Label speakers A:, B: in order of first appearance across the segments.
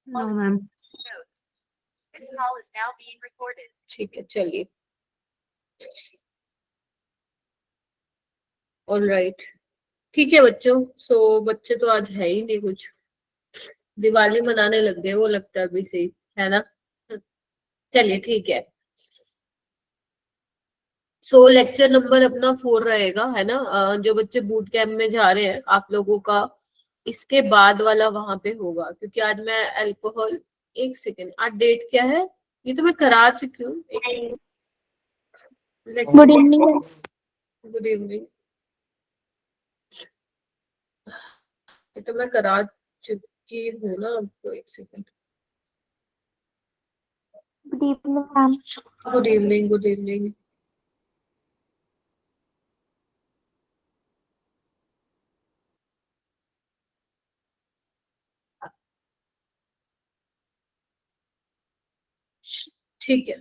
A: No ma'am. ठीक है, चलिए। ऑलराइट, ठीक है बच्चों। सो बच्चे तो आज है ही नहीं कुछ, दिवाली मनाने लग गए वो, लगता है अभी से ही, है ना। चलिए ठीक है। सो लेक्चर नंबर अपना 4 रहेगा, है ना। जो बच्चे बूट कैंप में जा रहे हैं आप लोगों का इसके बाद वाला वहां पे होगा, क्योंकि आज मैं अल्कोहल, एक सेकेंड, आज डेट क्या है, ये तो मैं करा चुकी हूँ।
B: Good evening.
A: गुड इवनिंग, ये तो मैं करा चुकी हूँ ना आपको, एक second.
B: Good evening ma'am.
A: Good evening, good evening. ठीक है,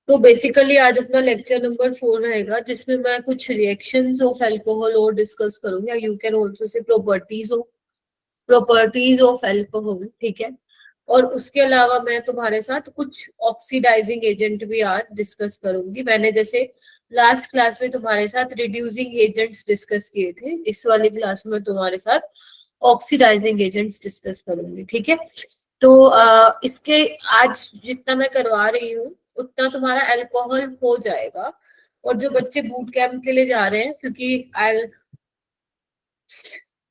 A: तो बेसिकली आज अपना लेक्चर नंबर 4 रहेगा, जिसमें मैं कुछ रिएक्शंस ऑफ अल्कोहल और डिस्कस करूंगी। You can also say properties of alcohol, ठीक है। और उसके अलावा मैं तुम्हारे साथ कुछ ऑक्सीडाइजिंग एजेंट भी आज डिस्कस करूंगी। मैंने जैसे लास्ट क्लास में तुम्हारे साथ रिड्यूसिंग एजेंट्स डिस्कस किए थे, इस वाली क्लास में तुम्हारे साथ ऑक्सीडाइजिंग एजेंट्स डिस्कस करूंगी, ठीक है। तो इसके आज जितना मैं करवा रही हूँ उतना तुम्हारा अल्कोहल हो जाएगा। और जो बच्चे बूट कैंप के लिए जा रहे हैं, क्योंकि आई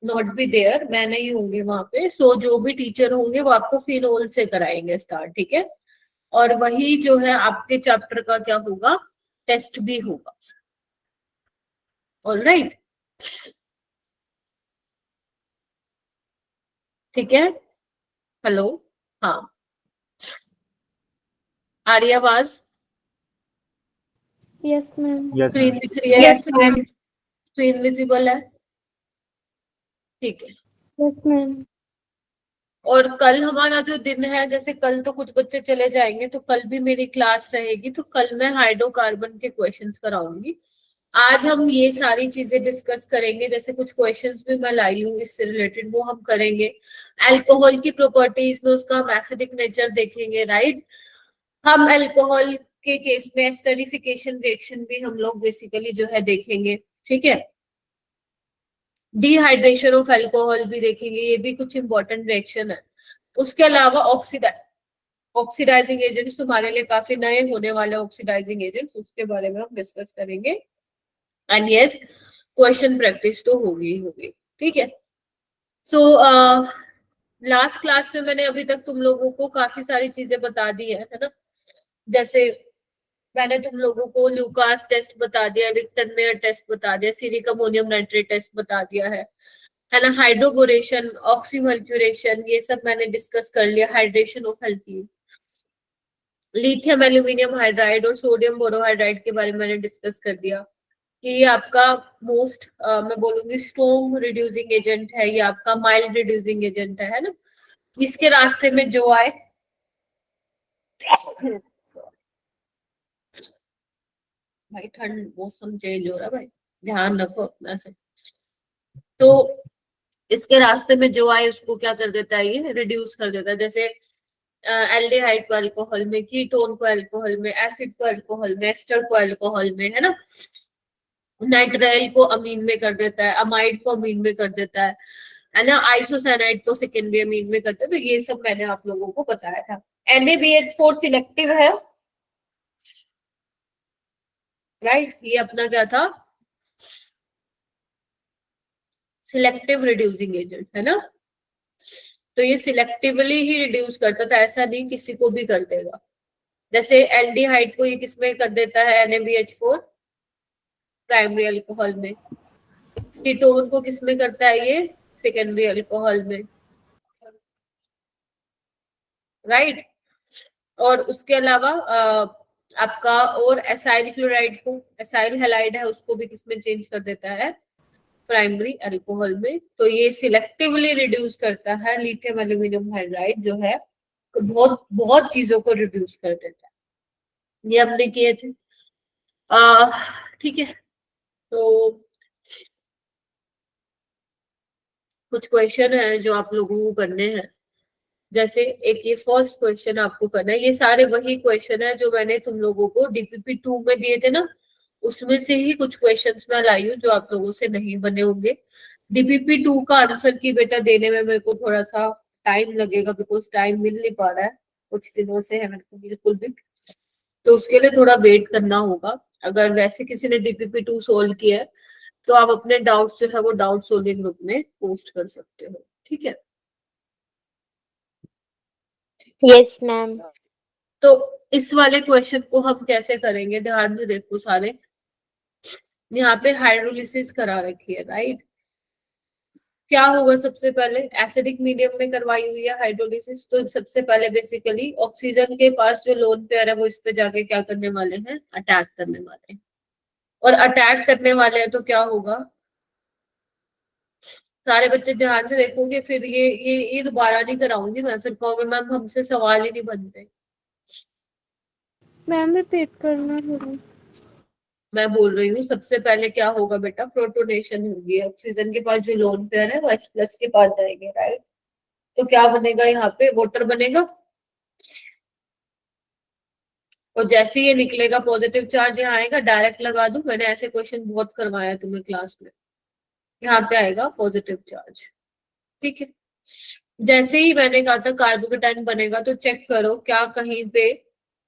A: नॉट बी देयर, मैं नहीं होंगी वहां पे, सो जो भी टीचर होंगे वो आपको फिनोल से कराएंगे स्टार्ट, ठीक है। और वही जो है आपके चैप्टर का क्या होगा, टेस्ट भी होगा। ऑलराइट, ठीक है। हेलो, हाँ, आ रही है आवाज?
B: Yes ma'am.
A: स्क्रीन दिख रही है?
B: Yes ma'am.
A: स्क्रीन विजिबल है? ठीक है।
B: Yes ma'am.
A: और कल हमारा जो दिन है, जैसे कल तो कुछ बच्चे चले जाएंगे, तो कल भी मेरी क्लास रहेगी, तो कल मैं हाइड्रोकार्बन के क्वेश्चंस कराऊंगी। आज हम ये सारी चीजें डिस्कस करेंगे, जैसे कुछ क्वेश्चंस भी मैं लाई हूँ इससे रिलेटेड, वो हम करेंगे। अल्कोहल की प्रॉपर्टीज में उसका हम एसिडिक नेचर देखेंगे, राइट। हम अल्कोहल के केस में एस्टरिफिकेशन रिएक्शन भी हम लोग बेसिकली जो है देखेंगे, ठीक है। डिहाइड्रेशन ऑफ अल्कोहल भी देखेंगे, ये भी कुछ इंपॉर्टेंट रिएक्शन है। उसके अलावा ऑक्सीडाइजिंग एजेंट्स तुम्हारे लिए काफी नए होने वाले ऑक्सीडाइजिंग एजेंट्स, उसके बारे में हम डिस्कस करेंगे। एंड यस, क्वेश्चन प्रैक्टिस तो होगी ही होगी, ठीक है। सो लास्ट क्लास में मैंने अभी तक तुम लोगों को काफी सारी चीजें बता दी है ना। जैसे मैंने तुम लोगों को लुकास टेस्ट बता दिया, रिक्टन मेयर टेस्ट बता दिया, सीरिक अमोनियम नाइट्रेट टेस्ट बता दिया है ना। हाइड्रोबोरेशन, ऑक्सीमर्क्यूरेशन, ये सब मैंने डिस्कस कर लिया। Hydration of alkene, lithium aluminium hydride और सोडियम बोरोहाइड्राइड के बारे में मैंने डिस्कस कर दिया कि ये आपका मोस्ट मैं बोलूंगी स्ट्रॉन्ग रिड्यूसिंग एजेंट है, ये आपका माइल्ड रिड्यूसिंग एजेंट है ना। इसके रास्ते में जो आए भाई, ठंड मौसम चेंज हो रहा है भाई, ध्यान रखो अपना से। तो इसके रास्ते में जो आए उसको क्या कर देता है, ये रिड्यूस कर देता है। जैसे एल्डिहाइड को अल्कोहल में, कीटोन को अल्कोहल में, एसिड को अल्कोहल में, एस्टर को अल्कोहल में, है ना। नाइट्राइल को अमीन में कर देता है, अमाइड को अमीन में कर देता है ना। आइसोसाइनाइड को सेकेंडरी अमीन में करते हैं। तो ये सब मैंने आप लोगों को बताया था। NaBH4 सिलेक्टिव है, राइट। ये अपना क्या था, सिलेक्टिव रिड्यूसिंग एजेंट, है ना। तो ये सिलेक्टिवली ही रिड्यूस करता था, ऐसा नहीं किसी को भी कर देगा। जैसे एल्डिहाइड को ये किसमें कर देता है, NaBH4 प्राइमरी अल्कोहल में। कीटोन को किसमें करता है, ये सेकेंडरी अल्कोहल में, राइट। और उसके अलावा आपका और एसाइल क्लोराइड को, एसाइल हैलाइड है, उसको भी किसमें चेंज कर देता है, प्राइमरी अल्कोहल में। तो ये सिलेक्टिवली रिड्यूस करता है। लिथियम एल्यूमिनियम हाइड्राइड जो है तो बहुत बहुत चीजों को रिड्यूस कर देता है। ये हमने किए थे, ठीक है। तो कुछ क्वेश्चन है जो आप लोगों को करने हैं। जैसे एक ये फर्स्ट क्वेश्चन आपको करना है, ये सारे वही क्वेश्चन है जो मैंने तुम लोगों को डीपीपी 2 में दिए थे ना, उसमें से ही कुछ क्वेश्चंस मैं लाई हूँ जो आप लोगों से नहीं बने होंगे। डीपीपी 2 का आंसर की बेटा देने में मेरे को थोड़ा सा टाइम लगेगा, बिकॉज टाइम मिल नहीं पा रहा है, कुछ दिनों से है मेरे को बिल्कुल भी, तो उसके लिए थोड़ा वेट करना होगा। अगर वैसे किसी ने डीपीपी 2 सोल्व किया है तो आप अपने डाउट्स जो है वो डाउट सोल्विंग ग्रुप में पोस्ट कर सकते हो, ठीक है।
B: Yes ma'am.
A: तो इस वाले क्वेश्चन को हम कैसे करेंगे, ध्यान से देखो सारे। यहाँ पे हाइड्रोलिसिस करा रखी है, राइट। क्या होगा, सबसे पहले एसिडिक मीडियम में करवाई हुई है हाइड्रोलिसिस, तो सबसे पहले बेसिकली ऑक्सीजन के पास जो लोन पेयर है वो इस पे जाके क्या करने वाले हैं, अटैक करने वाले हैं। और अटैक करने वाले हैं तो क्या होगा, सारे बच्चे ध्यान से देखोगे, फिर ये दोबारा नहीं कराऊंगी मैं, फिर कहोगे मैम हमसे सवाल ही नहीं बनते।
B: मैम रिपीट करना थोड़ा।
A: मैं बोल रही हूँ सबसे पहले क्या होगा बेटा, प्रोटोनेशन होगी, ऑक्सीजन के पास जो लोन पेयर है वो H प्लस के पास जाएंगे, राइट। तो क्या बनेगा, यहाँ पे वाटर बनेगा, और जैसे ही ये निकलेगा पॉजिटिव चार्ज यहाँ आएगा, डायरेक्ट लगा दूं, मैंने ऐसे क्वेश्चन बहुत करवाया है तुम्हें क्लास में। यहाँ पे आएगा पॉजिटिव चार्ज, ठीक है। जैसे ही मैंने कहा था कार्बोकेटाइन बनेगा, तो चेक करो क्या कहीं पे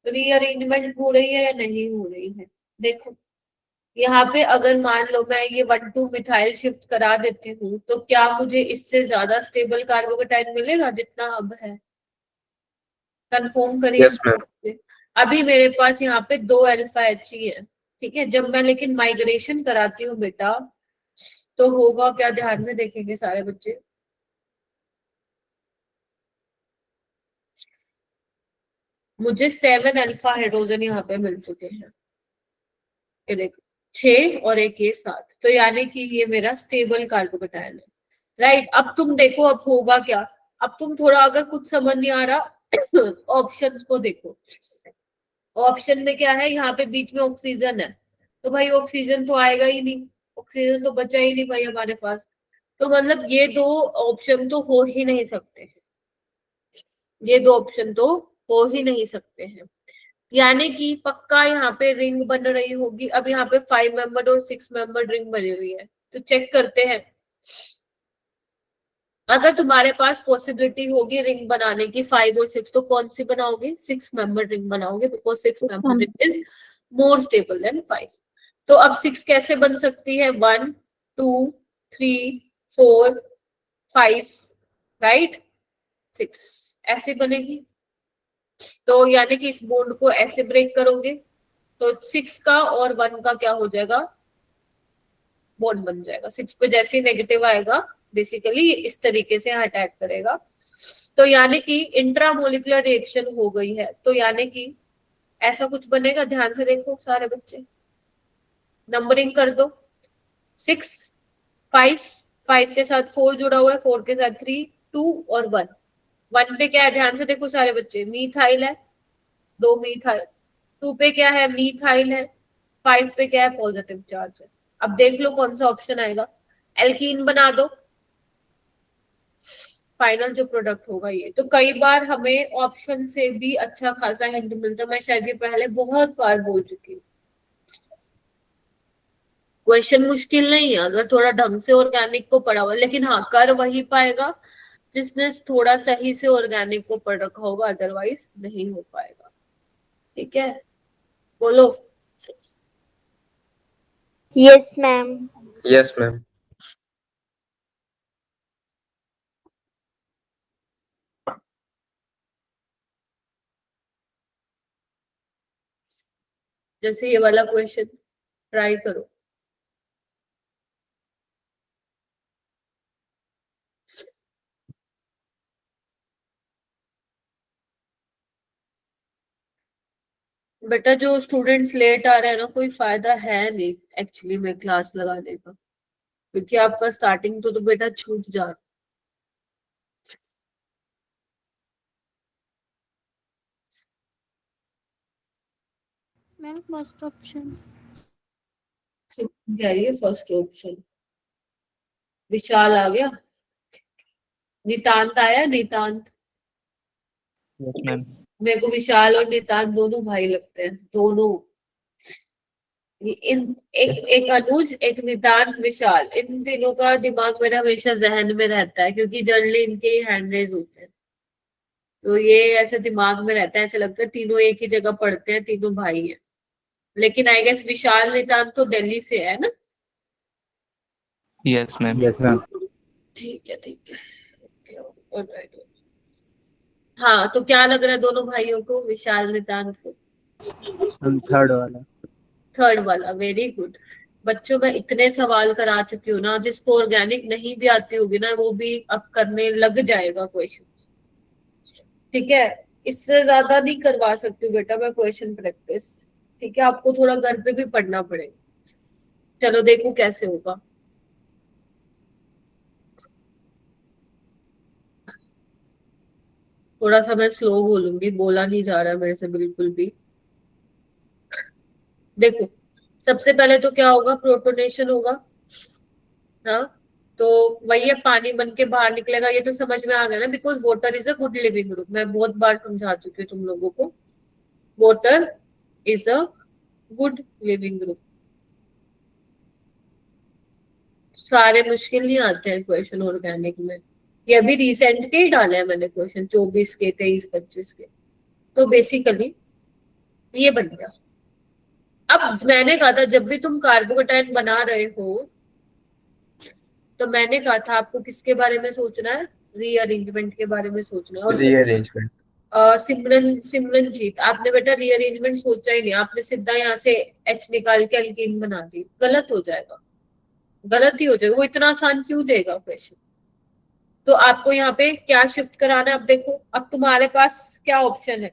A: रीअरेंजमेंट हो रही है या नहीं हो रही है। देखो यहाँ पे अगर मान लो मैं ये 1,2 मिथाइल शिफ्ट करा देती हूँ, तो क्या मुझे इससे ज्यादा स्टेबल कार्बोकेटाइन मिलेगा जितना अब है, कंफर्म करिए।
C: Yes ma'am.
A: अभी मेरे पास यहाँ पे 2 अल्फा एच ही है, ठीक है। जब मैं लेकिन माइग्रेशन कराती हूँ बेटा, तो होगा क्या, ध्यान से देखेंगे सारे बच्चे। मुझे 7 अल्फा हाइड्रोजन यहाँ पे मिल चुके हैं, ये देखो 6 और एक ये 7, तो यानी कि ये मेरा स्टेबल कार्बोकेटाइन है, राइट। अब तुम देखो अब होगा क्या, अब तुम थोड़ा अगर कुछ समझ नहीं आ रहा ऑप्शंस को देखो। ऑप्शन में क्या है, यहाँ पे बीच में ऑक्सीजन है, तो भाई ऑक्सीजन तो आएगा ही नहीं, ऑक्सीजन तो बचा ही नहीं भाई हमारे पास, तो मतलब ये दो ऑप्शन तो हो ही नहीं सकते हैं, ये दो ऑप्शन तो हो ही नहीं सकते हैं। यानी कि पक्का यहाँ पे रिंग बन रही होगी। अब यहाँ पे 5 मेंबर और 6 मेंबर रिंग बनी हुई है, तो चेक करते हैं। अगर तुम्हारे पास पॉसिबिलिटी होगी रिंग बनाने की 5 और 6, तो कौन सी बनाओगे, 6 मेंबर रिंग बनाओगे, because 6 member ring is more stable then 5। तो अब 6 कैसे बन सकती है, 1 2 3 4 5, राइट, 6 ऐसे बनेगी। तो यानी कि इस बॉन्ड को ऐसे ब्रेक करोगे, तो 6 का और 1 का क्या हो जाएगा, बॉन्ड बन जाएगा। 6 पे जैसे ही नेगेटिव आएगा, बेसिकली इस तरीके से अटैक करेगा, तो यानी कि इंट्रामोलिकुलर रिएक्शन हो गई है, तो यानी कि ऐसा कुछ बनेगा। ध्यान से देखो सारे बच्चे, नंबरिंग कर दो, 6 5, 5 के साथ 4 जुड़ा हुआ है, 4 के साथ 3 2 और 1। 1 पे क्या है, ध्यान से देखो सारे बच्चे, मीथाइल है, 2 मीथाइल। 2 पे क्या है, मीथाइल है। 5 पे क्या है, पॉजिटिव चार्ज है। अब देख लो कौन सा ऑप्शन आएगा, एल्कीन बना दो, फाइनल जो प्रोडक्ट होगा ये। तो कई बार हमें ऑप्शन से भी अच्छा खासा हिंट मिलता है, मैं शायद ये पहले बहुत बार बोल चुकी हूँ। क्वेश्चन मुश्किल नहीं है अगर थोड़ा ढंग से ऑर्गेनिक को पढ़ा हुआ, लेकिन हाँ कर वही पाएगा जिसने थोड़ा सही से ऑर्गेनिक को पढ़ रखा होगा, अदरवाइज नहीं हो पाएगा, ठीक है। बोलो।
B: Yes ma'am.
C: Yes ma'am.
A: जैसे ये वाला क्वेश्चन ट्राई करो। बेटा जो स्टूडेंट्स लेट आ रहे हैं ना, कोई फायदा है नहीं एक्चुअली में क्लास लगाने का, क्योंकि आपका स्टार्टिंग तो बेटा छूट जा रहा
B: मैम फर्स्ट ऑप्शन।
A: है। फर्स्ट ऑप्शन विशाल आ गया, नितांत आया, नितांत।
C: Yes ma'am.
A: मेरे को विशाल और नितांत दोनों भाई लगते हैं, दोनों। इन एक अनुज, एक नितांत, विशाल, इन तीनों का दिमाग मेरा हमेशा जहन में रहता है, क्योंकि जनरली इनके हैंड रेज होते हैं, तो ये ऐसे दिमाग में रहता है, ऐसे लगता है तीनों एक ही जगह पढ़ते हैं, तीनों भाई हैं। लेकिन आई गेस विशाल नितांत तो दिल्ली से है ना?
C: Yes ma'am.
D: Yes ma'am.
A: ठीक है, ठीक है। Alright. हाँ, तो क्या लग रहा है दोनों भाइयों को, विशाल नितांत को?
D: थर्ड वाला।
A: थर्ड वाला, वेरी गुड। बच्चों में इतने सवाल करा चुकी हूँ ना, जिसको ऑर्गेनिक नहीं भी आती होगी ना, वो भी अब करने लग जाएगा क्वेश्चन। ठीक है, इससे ज्यादा नहीं करवा सकती हूँ बेटा मैं क्वेश्चन प्रैक्टिस। ठीक है, आपको थोड़ा घर पे भी पढ़ना पड़ेगा। चलो देखो कैसे होगा। थोड़ा सा मैं स्लो बोलूंगी, बोला नहीं जा रहा मेरे से बिल्कुल भी। देखो, सबसे पहले तो क्या होगा, प्रोटोनेशन होगा। हाँ, तो वही है, पानी बन के बाहर निकलेगा, ये तो समझ में आ गया ना, because water is a good leaving group. मैं बहुत बार समझा चुकी हूँ तुम लोगों को, water is a good leaving group. सारे मुश्किल नहीं आते हैं क्वेश्चन ऑर्गेनिक में, ये अभी रिसेंट के ही डाले हैं मैंने क्वेश्चन, 24 के, 23, 25 के। तो बेसिकली ये बन गया। अब मैंने कहा था जब भी तुम कार्बोकेटाइन बना रहे हो, तो मैंने कहा था आपको किसके बारे में सोचना है, रीअरेंजमेंट के बारे में सोचना है। और
D: रीअरेंजमेंट।
A: सिमरनजीत, आपने बेटा रीअरेंजमेंट सोचा ही नहीं, आपने सीधा यहाँ से एच निकाल के अल्कीन बना दी, गलत हो जाएगा, गलत ही हो जाएगा। वो इतना आसान क्यों देगा क्वेश्चन? तो आपको यहाँ पे क्या शिफ्ट कराना है? अब देखो, अब तुम्हारे पास क्या ऑप्शन है,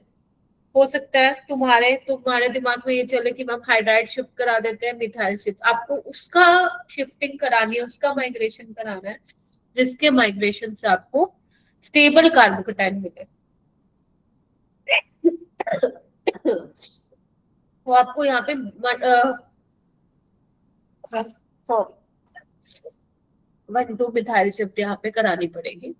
A: हो सकता है तुम्हारे तुम्हारे दिमाग में ये चले कि मैम हाइड्राइड शिफ्ट करा देते हैं, मिथाइल शिफ्ट। आपको उसका शिफ्टिंग करानी है, उसका माइग्रेशन कराना है, जिसके माइग्रेशन से आपको स्टेबल कार्बोकेटाइन मिले। तो आपको यहाँ पे सॉरी 1,2 मिथाइल शिफ्ट यहाँ पे करानी पड़ेगी।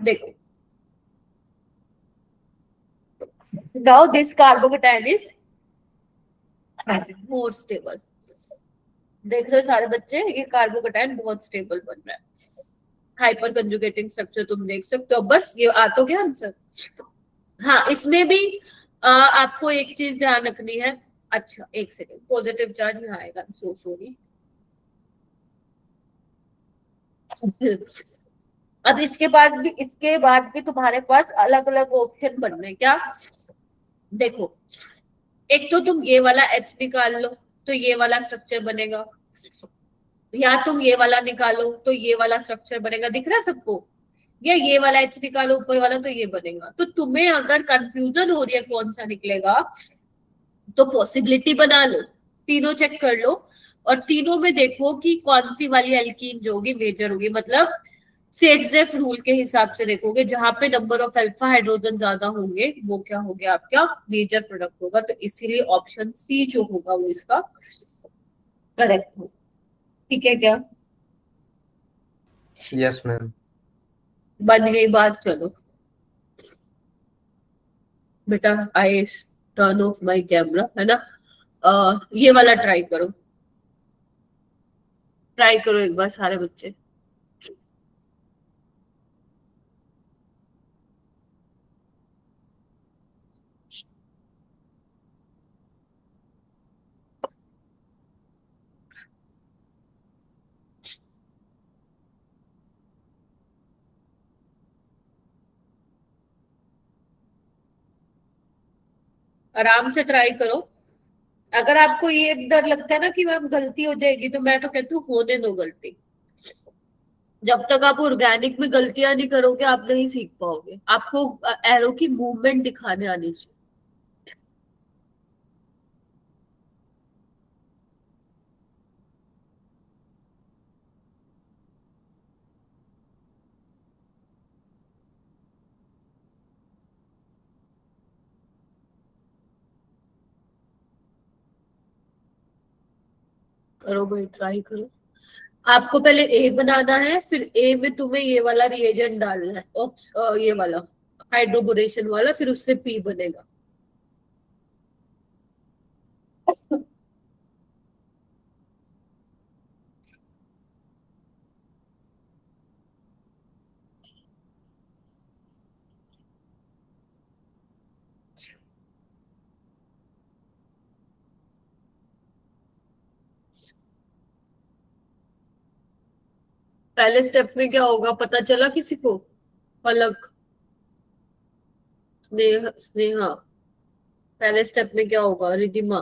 A: देखो, now this carbocation is more stable। देख रहे हो सारे बच्चे, ये कार्बोकेटाइन बहुत स्टेबल बन रहा है। हाइपर कंजुगेटिंग स्ट्रक्चर तुम देख सकते हो। बस ये आ तो गया आंसर। हाँ, इसमें भी आपको एक चीज ध्यान रखनी है। अच्छा एक सेकेंड, पॉजिटिव चार्ज यहाँ आएगा, सो सॉरी। अब इसके बाद भी तुम्हारे पास अलग अलग ऑप्शन बन रहे हैं। क्या? देखो, एक तो तुम ये वाला एच निकाल लो, तो ये वाला स्ट्रक्चर बनेगा, या तुम ये वाला निकालो तो ये वाला स्ट्रक्चर बनेगा। दिख रहा है सबको? या ये वाला एच निकालो ऊपर वाला तो ये बनेगा। तो तुम्हें अगर कंफ्यूजन हो रही है कौन सा निकलेगा, तो पॉसिबिलिटी बना लो, तीनों चेक कर लो, और तीनों में देखो कि कौन सी वाली एल्कीन जो होगी मेजर होगी। मतलब सेटजेफ रूल के हिसाब से देखोगे, जहां पे नंबर ऑफ अल्फा हाइड्रोजन ज्यादा होंगे वो क्या हो गया आपका मेजर प्रोडक्ट होगा। तो इसीलिए ऑप्शन सी जो होगा वो इसका करेक्ट होगा। ठीक है क्या?
D: Yes ma'am.
A: बन गई बात। चलो बेटा, I turn off my camera, है ना? ये वाला ट्राई करो एक बार सारे बच्चे। आराम से ट्राई करो। अगर आपको ये डर लगता है ना कि मैम गलती हो जाएगी, तो मैं तो कहती हूँ होने दो गलती। जब तक आप ऑर्गेनिक में गलतियां नहीं करोगे, आप नहीं सीख पाओगे। आपको एरो की मूवमेंट दिखाने आनी चाहिए। करो भाई, ट्राई करो। आपको पहले ए बनाना है, फिर ए में तुम्हें ये वाला रिएजेंट डालना है, ये वाला हाइड्रोबोरेशन वाला, फिर उससे पी बनेगा। पहले स्टेप में क्या होगा पता चला किसी को? पलक, स्नेहा, पहले स्टेप में क्या होगा? रिदिमा,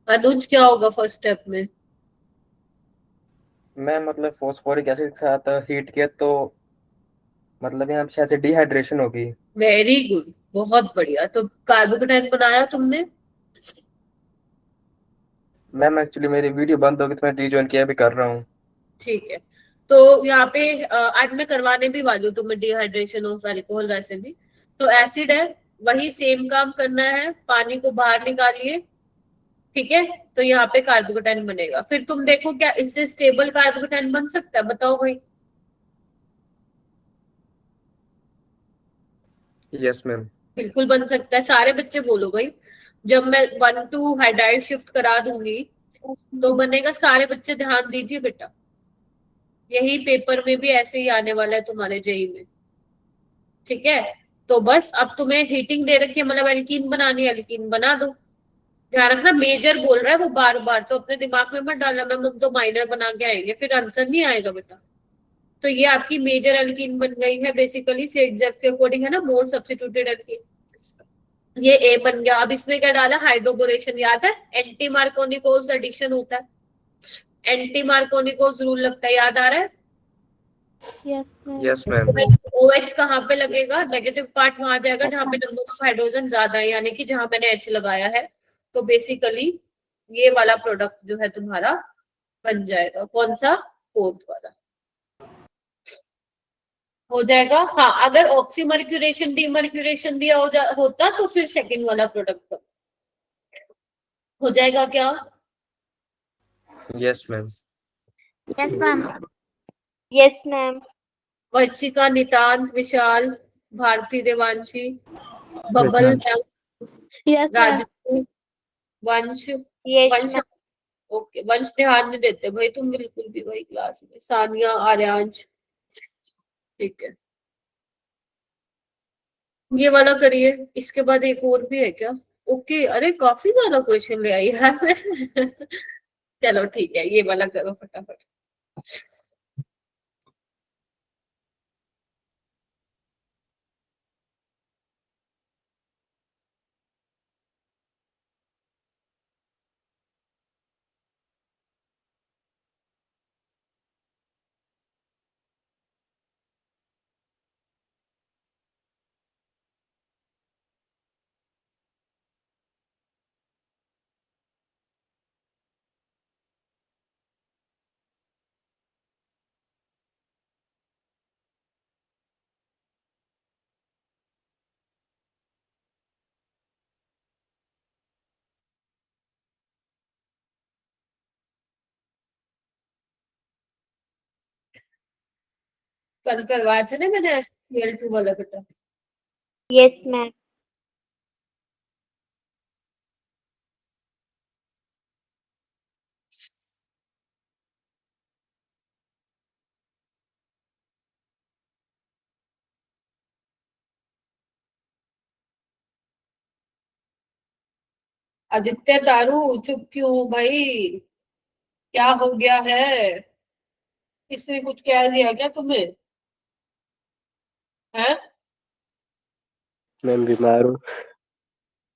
A: अनुज, क्या होगा फर्स्ट स्टेप में?
E: मैं मतलब फॉस्फोरिक एसिड के साथ हीट किया तो मतलब यहाँ पे शायद से डिहाइड्रेशन होगी।
A: वेरी गुड, बहुत बढ़िया। तो कार्बोकेटाइन बनाया तुमने?
E: मैम एक्चुअली मेरी वीडियो बंद होगी तो मैं रीजॉइन किया भी कर रहा हूँ।
A: ठीक है। तो यहाँ पे आज मैं करवाने भी वाली हूँ तुम्हें डिहाइड्रेशन ऑफ अल्कोहल वैसे भी। तो एसिड है, वही सेम काम करना है, पानी को बाहर निकालिए। ठीक है, तो यहाँ पे कार्बोकेटाइन बनेगा। फिर तुम देखो क्या इससे स्टेबल कार्बोकेटाइन बन सकता है? बताओ भाई।
E: Yes ma'am.
A: बिल्कुल बन सकता है, सारे बच्चे बोलो भाई। जब मैं 1 to हाइड्राइड शिफ्ट करा दूंगी तो बनेगा। सारे बच्चे ध्यान दीजिए बेटा, यही पेपर में भी ऐसे ही आने वाला है तुम्हारे जेई में। ठीक है, तो बस अब तुम्हें हीटिंग दे रखी है, मतलब एल्कीन बनानी है, एल्कीन बना दो। ध्यान रखना मेजर बोल रहा है वो बार बार, तो अपने दिमाग में मत डालना मैम हम तो माइनर बना के आएंगे, फिर आंसर नहीं आएगा बेटा। तो ये आपकी मेजर एल्कीन बन गई है बेसिकली, सेटजेफ के अकॉर्डिंग है ना, मोर सब्स्टिट्यूटेड एल्कीन। ये ए बन गया। अब इसमें क्या डाला? हाइड्रोबोरेशन, याद है एंटी मार्कोनिकोज एडिशन होता है, एंटी मार्कोनिकोज रूल लगता है, याद आ रहा है?
B: Yes ma'am.
E: Yes ma'am.
A: OH कहाँ पे लगेगा? नेगेटिव पार्ट वहां जाएगा जहां पे नंबर ऑफ हाइड्रोजन ज्यादा है, यानी कि जहां मैंने H लगाया है। तो बेसिकली ये वाला प्रोडक्ट जो है तुम्हारा बन जाएगा। कौन सा? फोर्थ वाला हो जाएगा। हाँ, अगर ऑक्सीमर्क्यूरेशन डीमर्क्यूरेशन दिया होता तो फिर सेकंड वाला प्रोडक्ट हो जाएगा क्या?
E: Yes ma'am.
B: Yes ma'am. Yes ma'am.
A: Varshika, Nitant, Vishal, Bharti, Devanshi, Babal,
D: ma'am.
B: Yes ma'am.
A: Raju, Vansh.
B: Yes
A: वंश,
B: मैम।
A: ओके। वंश ध्यान नहीं देते भाई तुम बिल्कुल भी भाई क्लास में। सानिया, आर्यांश, ठीक है। ये वाला करिए, इसके बाद एक और भी है क्या? ओके, अरे काफी ज्यादा क्वेश्चन ले आई है चलो ठीक है, ये वाला करो फटाफट। कल करवाया था ना मैंने SPL2 वाला बेटा।
B: Yes ma'am.
A: आदित्य दारू, चुप क्यों हो भाई? क्या हो गया है? इसने कुछ कह दिया क्या तुम्हें? है?
D: मैम बीमार हूँ।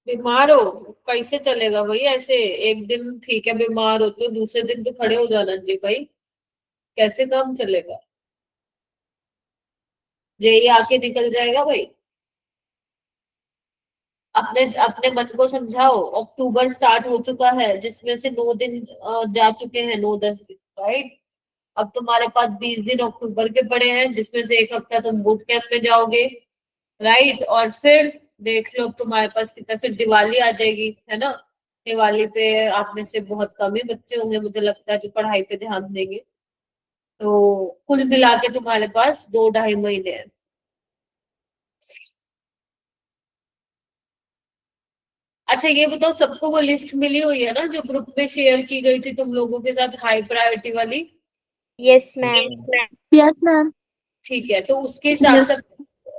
A: बीमार हो? कैसे चलेगा भाई ऐसे? एक दिन ठीक है बीमार हो तो दूसरे दिन तो खड़े हो जाना जी भाई, कैसे काम चलेगा? जेई आके निकल जाएगा भाई। अपने अपने मन को समझाओ। अक्टूबर स्टार्ट हो चुका है जिसमें से 9 दिन जा चुके हैं, 9-10 दिन, राइट? अब तुम्हारे पास 20 दिन अक्टूबर के पड़े हैं जिसमें से एक हफ्ता तुम बूट कैंप में जाओगे, राइट? और फिर देख लो अब तुम्हारे पास कितना, फिर दिवाली आ जाएगी है ना। दिवाली पे आप में से बहुत कम ही बच्चे होंगे मुझे लगता है जो पढ़ाई पे ध्यान देंगे। तो कुल मिला के तुम्हारे पास 2-2.5 महीने हैं। अच्छा ये बताओ, सबको वो लिस्ट मिली हुई है ना जो ग्रुप में शेयर की गई थी तुम लोगों के साथ, हाई प्रायोरिटी वाली?
B: Yes, ma'am.
F: Yes, ma'am.
A: ठीक है, तो
F: Yes.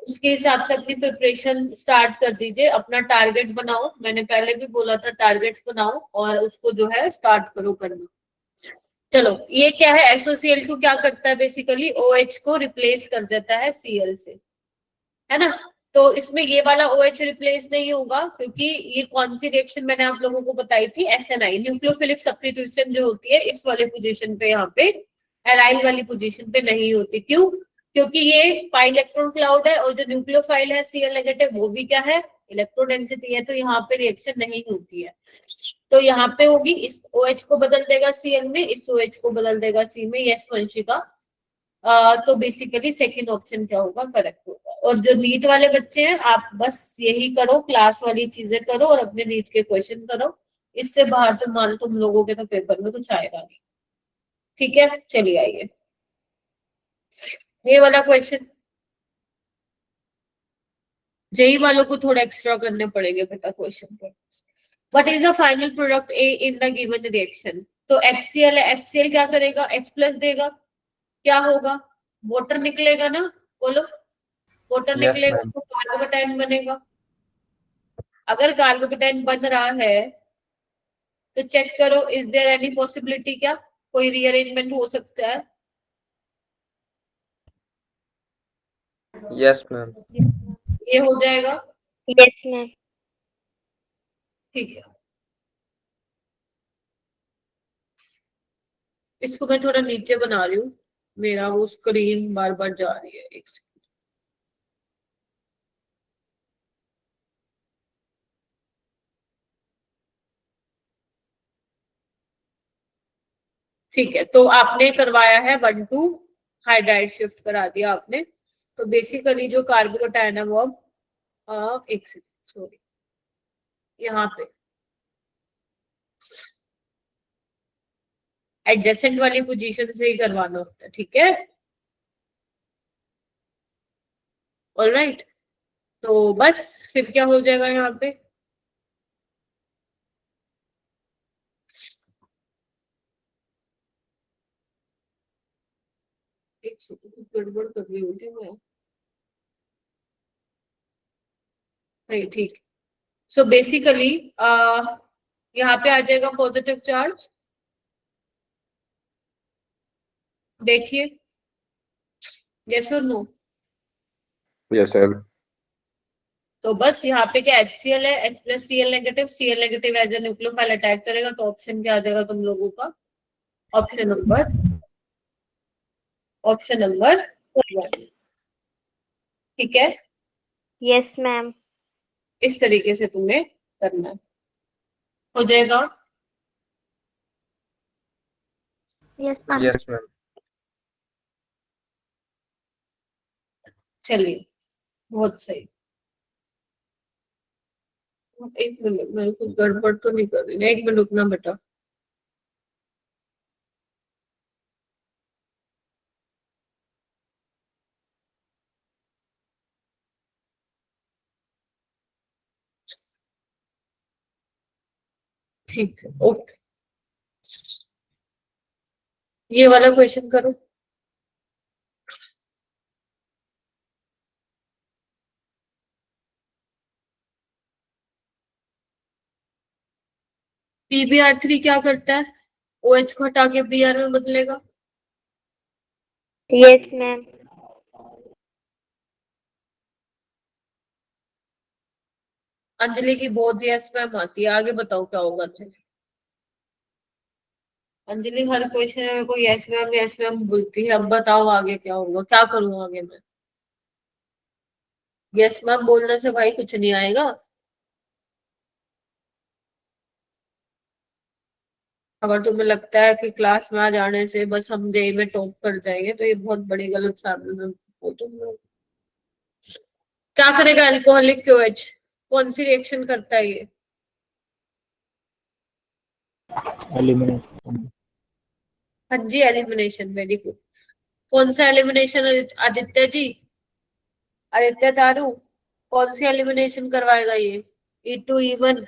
A: उसके हिसाब से अपनी प्रिपरेशन स्टार्ट कर दीजिए। अपना टारगेट बनाओ, मैंने पहले भी बोला था टारगेट्स बनाओ और उसको जो है स्टार्ट करो करना। चलो ये क्या है, SOCl2 क्या करता है बेसिकली, OH को रिप्लेस कर देता है Cl से, है ना। तो इसमें ये वाला OH रिप्लेस नहीं होगा क्योंकि ये कौन सी रिएक्शन मैंने आप लोगों को बताई थी, SNI, न्यूक्लियोफिलिक सब्स्टिट्यूशन जो होती है इस वाले पोजीशन पे, यहाँ पे एराइल वाली पोजीशन पे नहीं होती। क्यों? क्योंकि ये पाई इलेक्ट्रॉन क्लाउड है और जो न्यूक्लियोफाइल है Cl नेगेटिव वो भी क्या है, इलेक्ट्रो डेंसिटी है, तो यहाँ पे रिएक्शन नहीं होती है। तो यहाँ पे होगी, इस OH को बदल देगा Cl में, इस OH को बदल देगा C में। यस वंशिका, तो बेसिकली सेकंड ऑप्शन क्या होगा, करेक्ट होगा। और जो नीट वाले बच्चे हैं आप बस यही करो, क्लास वाली चीजें करो और अपने नीट के क्वेश्चन करो। इससे बाहर तो मान तुम लोगों के तो पेपर में कुछ आएगा नहीं। ठीक है, चलिए आइए ये वाला क्वेश्चन। जेई वालों को थोड़ा एक्स्ट्रा करने पड़ेंगे बेटा क्वेश्चन पे। What is the final product A in the given reaction? तो HCl है, HCl क्या करेगा, H+ देगा, क्या होगा, वाटर निकलेगा ना, बोलो। वाटर
E: यस
A: निकलेगा
E: मैम।
A: तो कार्बोकेटाइन बनेगा। अगर कार्बोकेटाइन बन रहा है तो चेक करो, इज देयर एनी पॉसिबिलिटी, क्या कोई रीअरेंजमेंट हो सकता है?
E: Yes ma'am.
A: ये हो जाएगा,
B: Yes, ma'am.
A: ठीक है। इसको मैं थोड़ा नीचे बना रही हूँ, मेरा वो स्क्रीन बार बार जा रही है, एक सेकंड। ठीक है, तो आपने करवाया है 1-2 हाइड्राइड शिफ्ट करा दिया आपने। तो बेसिकली जो कार्बोकेटाइन है वो अब एक सेकंड सॉरी, यहाँ पे एडजेसेंट वाली पोजीशन से ही करवाना होता है, ठीक है। ऑलराइट, तो बस फिर क्या हो जाएगा यहाँ पे, एक सेकंड कुछ गड़बड़ कर रही हूँ क्या मैं, नहीं ठीक। सो बेसिकली यहाँ पे आ जाएगा पॉजिटिव चार्ज, देखिए, यस और नो।
E: Yes sir.
A: तो बस यहाँ पे क्या HCl है, H+ Cl negative, Cl negative as a nucleophile attack करेगा, तो ऑप्शन क्या आ जाएगा तुम लोगों का, ऑप्शन नंबर 1। ठीक है,
B: Yes, ma'am.
A: इस तरीके से तुम्हें करना है, हो जाएगा।
F: Yes, ma'am.
E: Yes ma'am.
A: चलिए बहुत सही। एक मिनट, मैं कुछ गड़बड़ तो नहीं कर रही ना, 1 मिनट रुकना बेटा। ठीक है, ओके, ये वाला क्वेश्चन करो। PbR3 क्या करता है, OH को हटा के Br में बदलेगा।
B: Yes, ma'am.
A: अंजलि की बहुत यस मैम आती है, आगे बताओ क्या होगा अंजलि। अंजलि हर क्वेश्चन में कोई यस मैम बोलती है, अब बताओ आगे क्या होगा, क्या करूँ आगे मैं। यस मैम बोलने से भाई कुछ नहीं आएगा। अगर तुम्हें लगता है कि क्लास में आ जाने से बस हम जेई में टॉप कर जाएंगे तो ये बहुत बड़ी गलत फहमी में हो तुम लोग। क्या करेगा अल्कोहलिक OH, कौन सी रिएक्शन करता है ये?
C: एलिमिनेशन।
A: हाँ जी, एलिमिनेशन, वेरी गुड। कौन सा एलिमिनेशन आदित्य जी? आदित्य तारू, कौन सी एलिमिनेशन करवाएगा ये? E2 E1?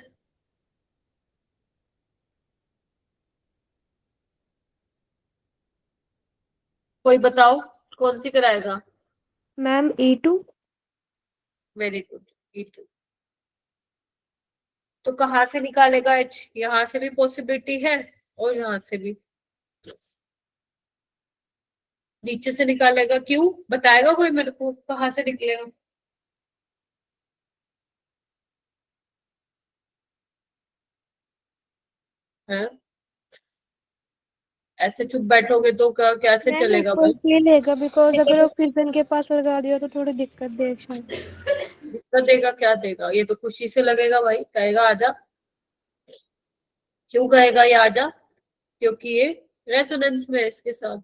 A: कोई बताओ कौन सी कराएगा?
B: Ma'am E2।
A: Very good, E2। तो कहाँ से निकालेगा H? यहाँ से भी पॉसिबिलिटी है और यहाँ से भी। नीचे से निकालेगा, क्यों बताएगा कोई मेरे को, कहाँ से निकलेगा? है? ऐसे चुप बैठोगे तो क्या कैसे
B: मैम
A: चलेगा
B: इक्वल
A: भाई?
B: के लेगा, बिकॉज अगर ऑक्सीजन के पास लगा दिया तो थोड़ी दिक्कत देगा शायद।
A: दिक्कत देगा, क्या देगा? ये तो खुशी से लगेगा भाई, कहेगा आजा। क्यों कहेगा ये आजा? क्योंकि ये रेजोनेंस में है इसके साथ।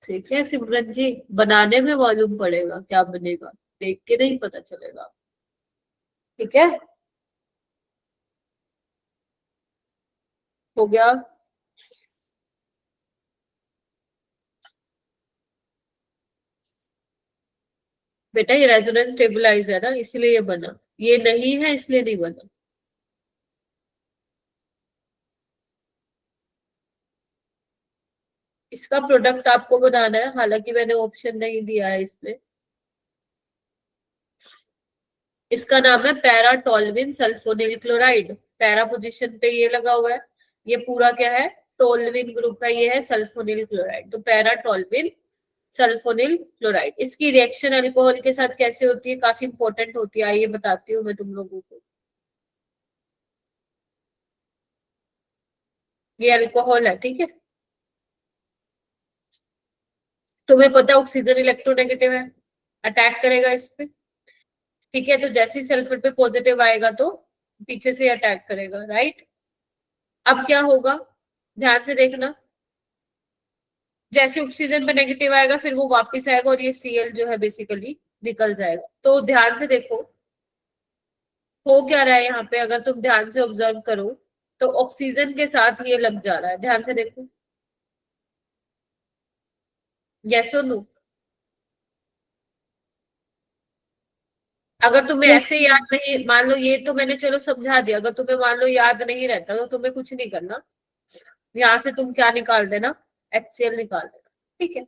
A: ठीक है सिमरन जी, बनाने में मालूम पड़ेगा क्या बनेगा, देख के नहीं पता चलेगा। ठीक है, हो गया। बेटा ये रेजोनेंस स्टेबलाइज है ना, इसलिए ये बना, ये नहीं है इसलिए नहीं बना। इसका प्रोडक्ट आपको बनाना है, हालांकि मैंने ऑप्शन नहीं दिया है इसमें। इसका नाम है पैराटोल्विन सल्फोनिल क्लोराइड। पैरा पोजीशन पे ये लगा हुआ है, ये पूरा क्या है? टोल्विन ग्रुप है, ये है सल्फोनिल क्लोराइड। तो पैराटोल्विन सल्फोनिल क्लोराइड, इसकी रिएक्शन अल्कोहल के साथ कैसे होती है? काफी इंपॉर्टेंट होती है, आइए बताती हूँ मैं तुम लोगों को। ये अल्कोहल है, ठीक है। तुम्हें पता है ऑक्सीजन इलेक्ट्रोनेगेटिव है, अटैक करेगा इस पे। ठीक है, तो जैसे ही सल्फर पे पॉजिटिव आएगा तो पीछे से अटैक करेगा, राइट। अब क्या होगा, ध्यान से देखना। जैसे ऑक्सीजन पे नेगेटिव आएगा फिर वो वापस आएगा और ये Cl जो है बेसिकली निकल जाएगा। तो ध्यान से देखो हो क्या रहा है यहाँ पे, अगर तुम ध्यान से ऑब्जर्व करो तो ऑक्सीजन के साथ ये लग जा रहा है, ध्यान से देखो। यस और नो? अगर तुम्हें
B: Yes,
A: ऐसे याद नहीं, मान लो ये तो मैंने चलो समझा दिया, अगर तुम्हें मान लो याद नहीं रहता तो तुम्हें कुछ नहीं करना, यहाँ से तुम क्या निकाल देना, HCl निकाल देना, ठीक है।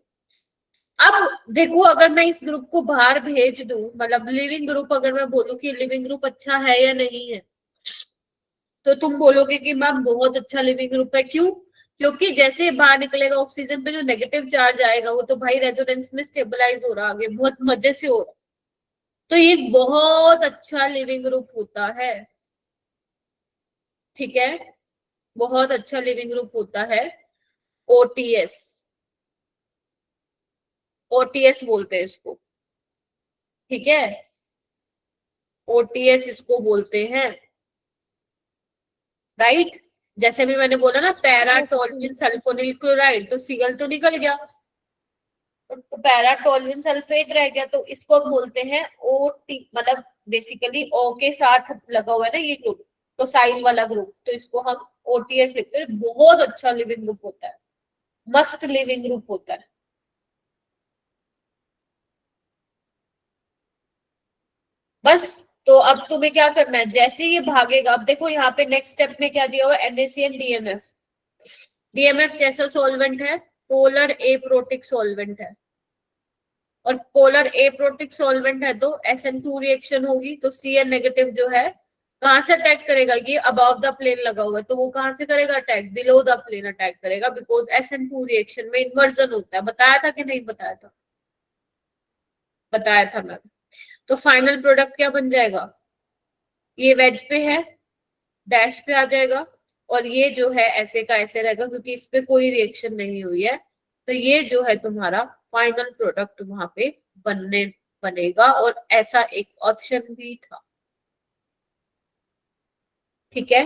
A: अब देखो अगर मैं इस ग्रुप को बाहर भेज दूं, मतलब लिविंग ग्रुप, अगर मैं बोलूं कि लिविंग ग्रुप अच्छा है या नहीं है, तो तुम बोलोगे कि मैम बहुत अच्छा लिविंग ग्रुप है। क्यों? क्योंकि जैसे बाहर निकलेगा ऑक्सीजन पे जो नेगेटिव चार्ज आएगा वो तो भाई रेजोनेंस में स्टेबलाइज हो रहा, आगे बहुत मजे से हो रहा। तो ये बहुत अच्छा लिविंग ग्रुप होता है, ठीक है, बहुत अच्छा लिविंग ग्रुप होता है। ओटीएस, ओटीएस बोलते हैं इसको, ठीक है, ओटीएस इसको बोलते हैं, राइट। जैसे भी मैंने बोला ना पैराटोल्विन सल्फोनिल क्लोराइड, तो Cl तो निकल गया, तो पैराटोल्विन सल्फेट रह गया, तो इसको हम बोलते हैं ओटी, मतलब बेसिकली O के साथ लगा हुआ है ना ये ग्रुप, तो साइन वाला ग्रुप, तो इसको हम ओटीएस लिखते हैं। बहुत अच्छा लिविंग ग्रुप होता है, मस्त लिविंग ग्रुप होता है। बस, तो अब तुम्हें क्या करना है, जैसे ये भागेगा, अब देखो यहाँ पे नेक्स्ट स्टेप में क्या दिया हुआ है, NaCN DMF। DMF कैसा सॉल्वेंट है? पोलर एप्रोटिक सॉल्वेंट है, और पोलर एप्रोटिक सॉल्वेंट है तो SN2 रिएक्शन होगी, तो Cn नेगेटिव जो है कहां से अटैक करेगा, ये अबव द प्लेन लगा हुआ है, तो वो कहां से करेगा attack, below the plane attack करेगा, बिकॉज SN2 रिएक्शन में इन्वर्जन होता है। बताया था कि नहीं बताया था? बताया था मैंने। तो फाइनल प्रोडक्ट क्या बन जाएगा, ये वेज पे है, डैश पे आ जाएगा, और ये जो है ऐसे का ऐसे रहेगा क्योंकि इस पे कोई रिएक्शन नहीं हुई है। तो ये जो है तुम्हारा फाइनल प्रोडक्ट वहां पे बनेगा, और ऐसा एक ऑप्शन भी था, ठीक है।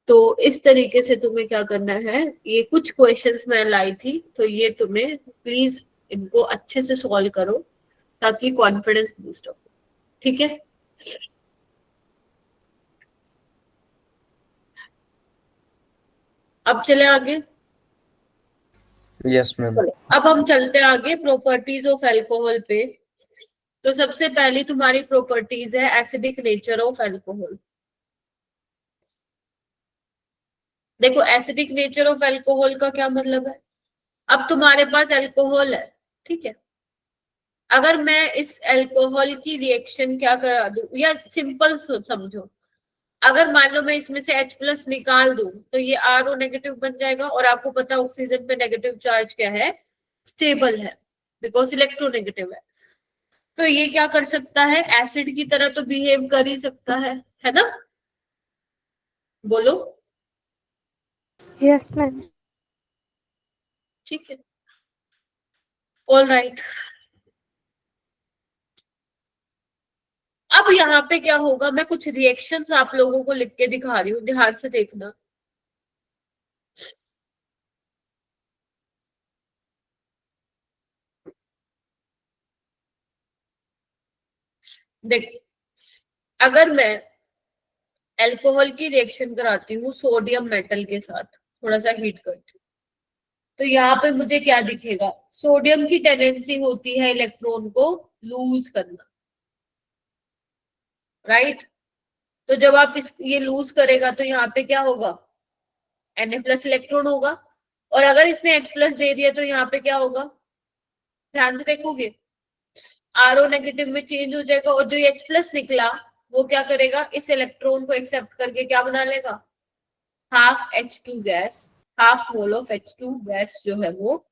A: तो इस तरीके से तुम्हें क्या करना है, ये कुछ क्वेश्चंस मैं लाई थी, तो ये तुम्हें प्लीज इनको अच्छे से सॉल्व करो, ताकि कॉन्फिडेंस बूस्ट हो। ठीक है, अब चले आगे।
E: Yes ma'am.
A: अब हम चलते हैं आगे प्रॉपर्टीज ऑफ अल्कोहल पे। तो सबसे पहली तुम्हारी प्रॉपर्टीज है एसिडिक नेचर ऑफ अल्कोहल। देखो एसिडिक नेचर ऑफ अल्कोहल का क्या मतलब है, अब तुम्हारे पास अल्कोहल है, ठीक है, अगर मैं इस अल्कोहल की रिएक्शन क्या करा दूं, या सिंपल समझो, अगर मान लो मैं इसमें से H+ निकाल दूं तो ये RO नेगेटिव बन जाएगा, और आपको पता ऑक्सीजन पे नेगेटिव चार्ज क्या है, स्टेबल है, बिकॉज इलेक्ट्रोनेगेटिव है। तो ये क्या कर सकता है, एसिड की तरह तो बिहेव कर ही सकता है ना, बोलो।
B: Yes ma'am.
A: ठीक है, ऑल राइट। अब यहाँ पे क्या होगा, मैं कुछ रिएक्शंस आप लोगों को लिख के दिखा रही हूँ, ध्यान से देखना। देख, अगर मैं अल्कोहल की रिएक्शन कराती हूँ सोडियम मेटल के साथ, थोड़ा सा हीट करती हूँ, तो यहाँ पे मुझे क्या दिखेगा, सोडियम की टेंडेंसी होती है इलेक्ट्रॉन को लूज करना, राइट। तो जब आप ये लूज करेगा तो यहाँ पे क्या होगा, Na+ इलेक्ट्रॉन होगा, और अगर इसने H+ दे दिया तो यहाँ पे क्या होगा, ध्यान से देखोगे, RO नेगेटिव में चेंज हो जाएगा, और जो H+ निकला वो क्या करेगा, इस इलेक्ट्रॉन को एक्सेप्ट करके क्या बना लेगा, half H2 gas, half mole of H2 gas जो है वो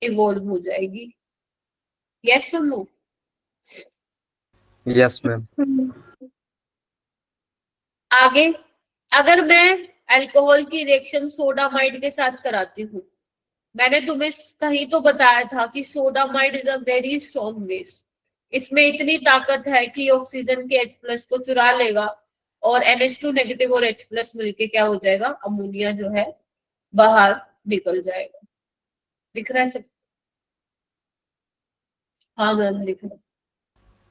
A: इवॉल्व हो जाएगी। यस सुन लो।
E: Yes ma'am.
A: आगे, अगर मैं अल्कोहल की रिएक्शन सोडामाइड के साथ कराती हूँ, मैंने तुम्हें कहीं तो बताया था कि sodamide is a very strong base, इसमें इतनी ताकत है कि ऑक्सीजन के H+ को चुरा लेगा, और NH2 नेगेटिव और H+ मिलके क्या हो जाएगा, अमोनिया जो है बाहर निकल जाएगा। दिख रहा है सब? हाँ मैम दिख रहा है।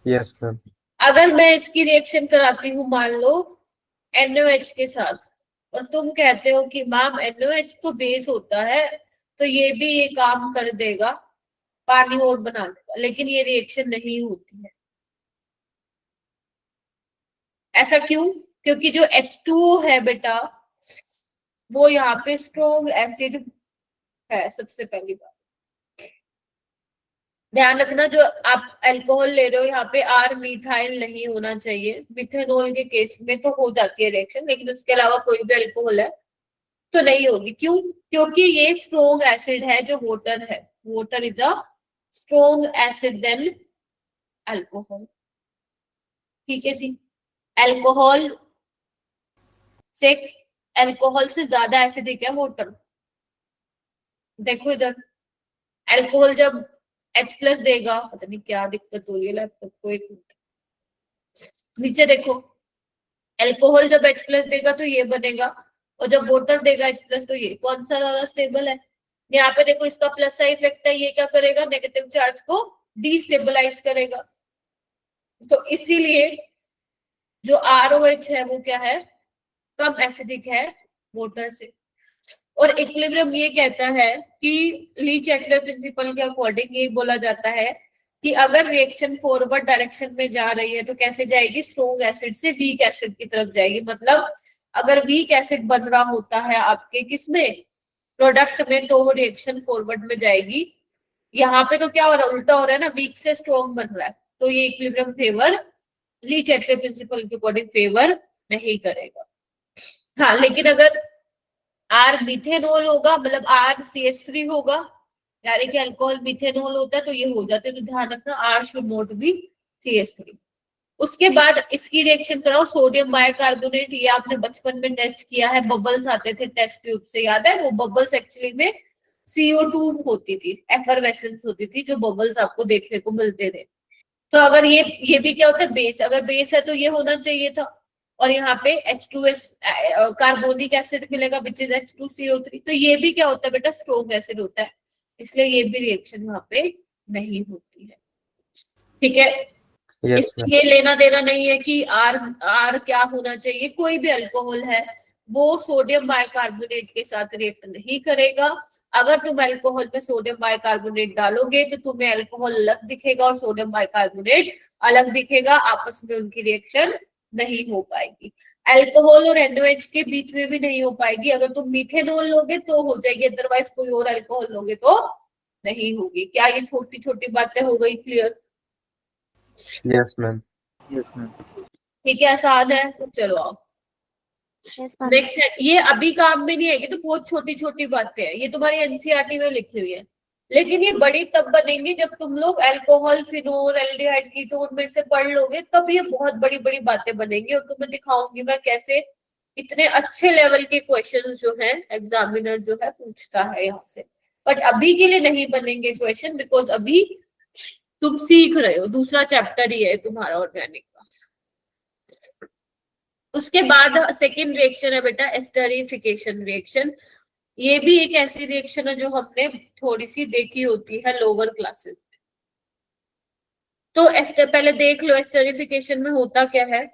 E: Yes ma'am.
A: अगर मैं इसकी रिएक्शन कराती हूँ मान लो NaOH के साथ, और तुम कहते हो कि मैम NaOH तो बेस होता है, तो ये भी ये काम कर देगा पानी और बनाने का, लेकिन ये रिएक्शन नहीं होती है। ऐसा क्यों, क्योंकि जो H2O है बेटा, वो यहाँ पे स्ट्रॉन्ग एसिड है। सबसे पहली बात ध्यान रखना, जो आप अल्कोहल ले रहे हो यहाँ पे R मिथाइल नहीं होना चाहिए, मिथेनॉल के केस में तो हो जाती है रिएक्शन, लेकिन उसके अलावा कोई भी अल्कोहल है तो नहीं होगी। क्यों, क्योंकि ये स्ट्रॉन्ग एसिड है जो वाटर है, water is a strong acid than alcohol. ठीक है जी, अल्कोहल से अल्कोहल से ज्यादा एसिडिक है वाटर। देखो इधर, अल्कोहल जब H+ देगा, पता नहीं क्या दिक्कत हो रही है लैपटॉप को, एक मिनट नीचे देखो, अल्कोहल जब H+ देगा तो ये बनेगा, और जब वाटर देगा H+ तो ये, कौन सा ज्यादा स्टेबल है। यहाँ पे देखो इसका प्लस साइड इफेक्ट है, ये क्या करेगा, नेगेटिव चार्ज को डिस्टेबलाइज करेगा। तो इसीलिए जो ROH है वो क्या है, कम एसिडिक है वाटर से। और इक्विलिब्रियम ये कहता है कि ली-चैटलर प्रिंसिपल के अकॉर्डिंग ये बोला जाता है कि अगर रिएक्शन फॉरवर्ड डायरेक्शन में जा रही है तो कैसे जाएगी, स्ट्रॉन्ग एसिड से वीक एसिड की तरफ जाएगी। मतलब अगर वीक एसिड बन रहा होता है आपके किसमें, प्रोडक्ट में, तो वो रिएक्शन फॉरवर्ड में जाएगी। यहाँ पे तो क्या हो रहा है, उल्टा हो रहा है ना, वीक से स्ट्रॉन्ग बन रहा है, तो ये इक्विलिब्रियम फेवर ली-चैटलर प्रिंसिपल के अकॉर्डिंग फेवर नहीं करेगा। हाँ, लेकिन अगर R मिथेनॉल होगा, मतलब RCH3 होगा, यानी कि अल्कोहल मिथेनॉल होता है, तो ये हो जाते हैं। तो ध्यान रखना R should not be CH3। उसके बाद इसकी रिएक्शन कराओ सोडियम बाइकार्बोनेट, ये आपने बचपन में टेस्ट किया है, बबल्स आते थे टेस्ट ट्यूब से, याद है? वो बबल्स एक्चुअली में CO2 होती थी, एफरवेसेंस होती थी, जो बबल्स आपको देखने को मिलते थे। तो अगर ये भी क्या होता है, बेस, अगर बेस है तो ये होना चाहिए था, और यहाँ पे H2S कार्बोनिक एसिड मिलेगा विच इज H2CO3, तो ये भी क्या होता है बेटा, स्ट्रॉन्ग एसिड होता है, इसलिए ये भी रिएक्शन यहाँ पे नहीं होती है। ठीक है।
E: Yes ma'am.
A: इसमें ये लेना देना नहीं है कि आर आर क्या होना चाहिए, कोई भी अल्कोहल है वो सोडियम बाइकार्बोनेट के साथ रिएक्ट नहीं करेगा। अगर तुम अल्कोहल में सोडियम बाइकार्बोनेट डालोगे तो तुम्हें अल्कोहल अलग दिखेगा और सोडियम बाइकार्बोनेट अलग दिखेगा, आपस में उनकी रिएक्शन नहीं हो पाएगी। अल्कोहल और NaOH के बीच में भी नहीं हो पाएगी। अगर तुम मीथेनॉल लोगे तो हो जाएगी, अदरवाइज कोई और अल्कोहल लोगे तो नहीं होगी। क्या ये छोटी छोटी बातें हो गई clear?
E: Yes ma'am.
D: Yes ma'am.
A: ठीक है, आसान है। चलो आओ
F: Yes, ma'am.
A: नेक्स्ट है। ये अभी काम में नहीं आएगी, तो बहुत छोटी छोटी बातें हैं, ये तुम्हारी एनसीईआरटी में लिखी हुई है, लेकिन ये बड़ी तब बनेंगी जब तुम लोग अल्कोहल, फिनोल, एल्डिहाइड, कीटोन में से पढ़ लोगे, तब ये बहुत बड़ी बड़ी बातें बनेंगी और तुम्हें दिखाऊंगी मैं कैसे इतने अच्छे लेवल के क्वेश्चंस जो है एग्जामिनर जो है पूछता है यहाँ से। बट अभी के लिए नहीं बनेंगे क्वेश्चन, बिकॉज अभी तुम सीख रहे हो, दूसरा चैप्टर ही है तुम्हारा ऑर्गेनिक का। उसके बाद सेकेंड रिएक्शन है बेटा एस्टरिफिकेशन रिएक्शन। ये भी एक ऐसी रिएक्शन है जो हमने थोड़ी सी देखी होती है लोअर क्लासेस में। तो एस्टर पहले देख लो एस्टरिफिकेशन में होता क्या है।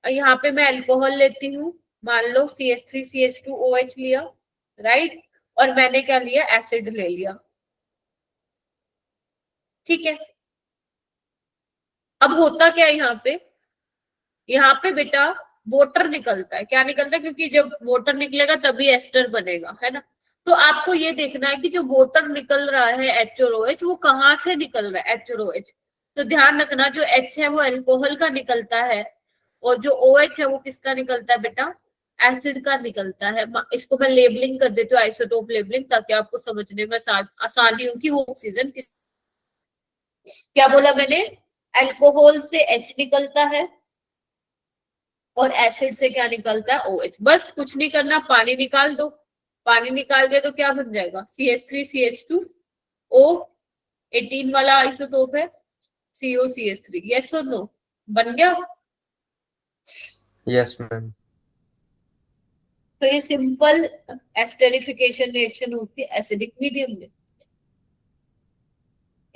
A: यहाँ पे मैं अल्कोहल लेती हूँ, मान लो CH3CH2OH लिया, राइट, और मैंने क्या लिया, एसिड ले लिया, ठीक है। अब होता क्या है यहाँ पे बेटा वाटर निकलता है। क्या निकलता है? क्योंकि जब वाटर निकलेगा तभी एस्टर बनेगा, है ना। तो आपको ये देखना है कि जो वाटर निकल रहा है H और OH वो कहाँ से निकल रहा है, H और OH। तो ध्यान रखना जो H है वो अल्कोहल का निकलता है और जो OH है वो किसका निकलता है बेटा, एसिड का निकलता है। इसको मैं लेबलिंग कर देती हूँ, आइसोटोप लेबलिंग, ताकि आपको समझने में आसानी हो कि वो ऑक्सीजन किस, क्या बोला मैंने, अल्कोहल से H निकलता है और एसिड से क्या निकलता है, OH। बस कुछ नहीं करना, पानी निकाल दो, पानी निकाल दे तो क्या बन जाएगा, CH3CH2O18 वाला आइसोटोप है, COCH3। यस और नो, बन गया।
E: Yes ma'am.
A: तो ये सिंपल एस्टरिफिकेशन रिएक्शन होती है एसिडिक मीडियम में।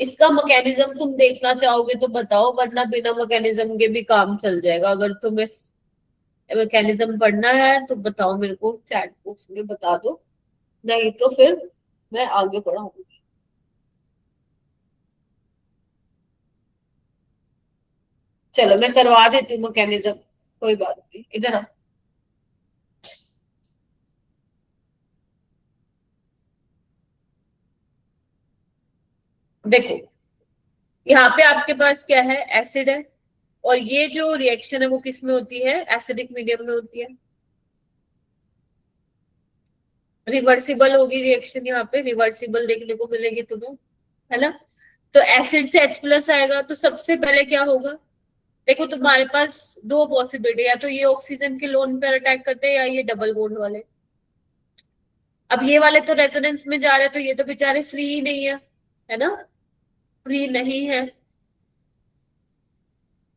A: इसका मैकेनिज्म तुम देखना चाहोगे तो बताओ, वरना बिना मैकेनिज्म के भी काम चल जाएगा। अगर तुम्हें मैकेनिज्म पढ़ना है तो बताओ, मेरे को चैट बॉक्स में बता दो, नहीं तो फिर मैं आगे पढ़ाऊंगी। चलो मैं करवा देती हूँ मैकेनिज्म, कोई बात नहीं, इधर आ। देखो यहाँ पे आपके पास क्या है, एसिड है, और ये जो रिएक्शन है वो किस में होती है, एसिडिक मीडियम में होती है। रिवर्सिबल होगी रिएक्शन, यहाँ पे रिवर्सिबल देखने को मिलेगी तुम्हें, है ना। तो एसिड से H+ आएगा, तो सबसे पहले क्या होगा, देखो तुम्हारे पास दो पॉसिबिलिटी, या तो ये ऑक्सीजन के लोन पर अटैक करते हैं या ये डबल बॉन्ड वाले। अब ये वाले तो रेजोनेंस में जा रहे हैं, तो ये तो बेचारे फ्री ही नहीं है ना, फ्री नहीं है,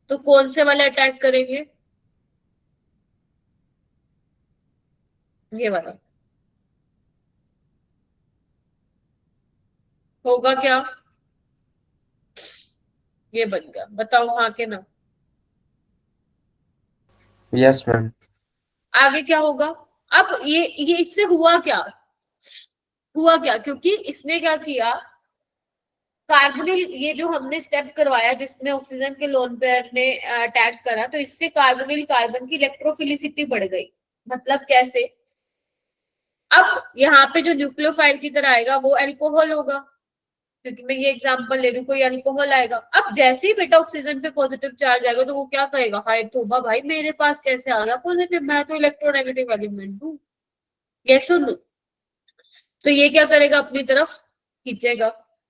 A: तो कौन से वाले अटैक करेंगे, ये वाला होगा क्या, ये बन गया, बताओ हाँ के ना।
E: Yes ma'am.
A: आगे क्या होगा, अब ये इससे हुआ क्या, क्योंकि इसने क्या किया, कार्बोनिल, ये जो हमने स्टेप करवाया जिसमें ऑक्सीजन के लोन पेयर ने अटैक करा, तो इससे कार्बोनिल कार्बन की इलेक्ट्रोफिलिसिटी बढ़ गई। मतलब कैसे, अब यहाँ पे जो न्यूक्लियोफाइल की तरह आएगा वो अल्कोहल होगा, क्योंकि मैं ये एग्जांपल ले रही हूँ, कोई अल्कोहल आएगा। अब जैसे ही बेटा ऑक्सीजन पे पॉजिटिव चार्ज आएगा तो वो क्या कहेगा, हाय तौबा भाई मेरे पास कैसे आ गया पॉजिटिव, मैं तो इलेक्ट्रोनेगेटिव एलिमेंट हूँ। ये सुन, तो ये क्या करेगा, अपनी तरफ खींचेगा,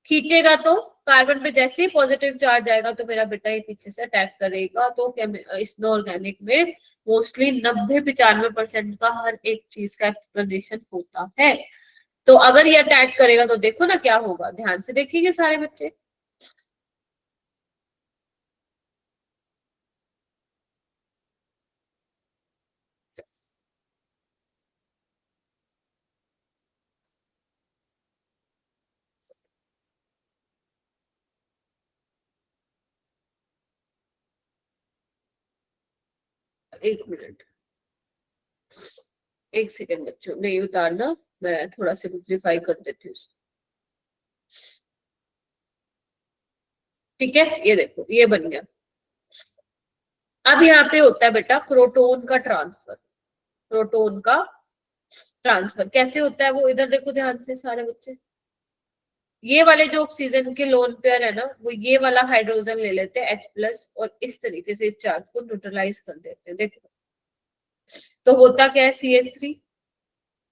A: खींचेगा तो कार्बन पे जैसे ही पॉजिटिव चार्ज आएगा तो मेरा बेटा ये पीछे से अटैक करेगा। तो इसमें ऑर्गेनिक में मोस्टली 90-95% का हर एक चीज का एक्सप्लेनेशन होता है। तो अगर ये अटैक करेगा तो देखो ना क्या होगा, ध्यान से देखेंगे सारे बच्चे। एक मिनट, एक सेकेंड बच्चों, नहीं उतारना, मैं थोड़ा सिंप्लीफाई कर देती हूँ इसको। ठीक है, ये देखो ये बन गया। अब यहाँ पे होता है बेटा प्रोटोन का ट्रांसफर। प्रोटोन का ट्रांसफर कैसे होता है वो इधर देखो ध्यान से सारे बच्चे। ये वाले जो ऑक्सीजन के लोन पेयर है ना, वो ये वाला हाइड्रोजन ले लेते हैं H+ और इस तरीके से इस चार्ज को न्यूट्रलाइज कर देते हैं। देखो तो होता क्या है, CH3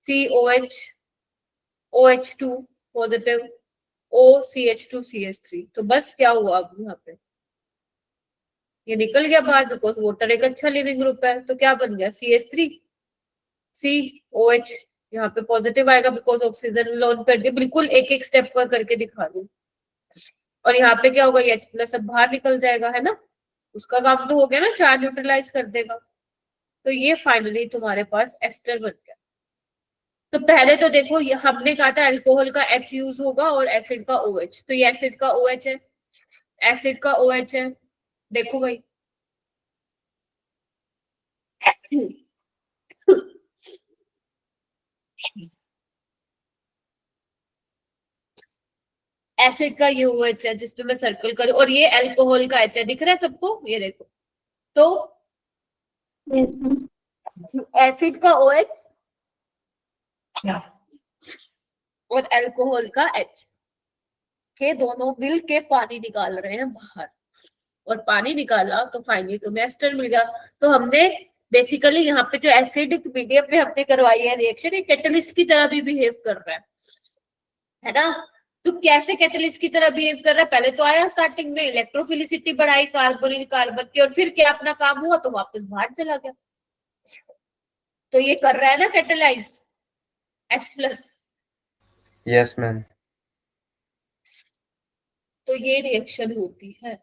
A: COH OH2 positive OCH2 CH3। तो बस क्या हुआ अब यहाँ पे, ये निकल गया बाहर, बिकॉज वाटर एक अच्छा लिविंग ग्रुप है। तो क्या बन गया, CH3 COH, यहाँ पे पॉजिटिव आएगा बिकॉज ऑक्सीजन लोन पेयर। बिल्कुल एक एक स्टेप पर करके दिखा दूं। और यहाँ पे क्या होगा, ये H+ अब बाहर निकल जाएगा, है ना, उसका काम तो हो गया ना, चार्ज न्यूट्रलाइज कर देगा। तो ये फाइनली तुम्हारे पास एस्टर बन गया। तो पहले तो देखो ये हमने कहा था अल्कोहल का H यूज होगा और एसिड का OH, तो ये एसिड का OH है, एसिड का OH है। देखो भाई एसिड का ये OH है जिसपे मैं सर्कल करूं, और ये अल्कोहल का H है, दिख रहा है सबको, ये देखो। तो
F: Yes, ma'am.
A: एसिड का OH और अल्कोहल का H के दोनों मिल के पानी निकाल रहे हैं बाहर, और पानी निकाला तो फाइनली तुम्हें एस्टर मिल गया। तो हमने बेसिकली यहाँ पे जो एसिडिक मीडियम में हमने करवाई है रिएक्शन, ये कैटलिस्ट की तरह भी बिहेव कर रहा है ना। तो कैसे कैटलिस्ट की तरह बिहेव कर रहा है, पहले तो आया स्टार्टिंग में, इलेक्ट्रोफिलिसिटी बढ़ाई कार्बोनिल कार्बन की, और फिर क्या अपना काम हुआ तो वापस बाहर चला गया। तो ये कर रहा है ना कैटलाइज H+।
E: Yes ma'am.
A: तो ये रिएक्शन होती है।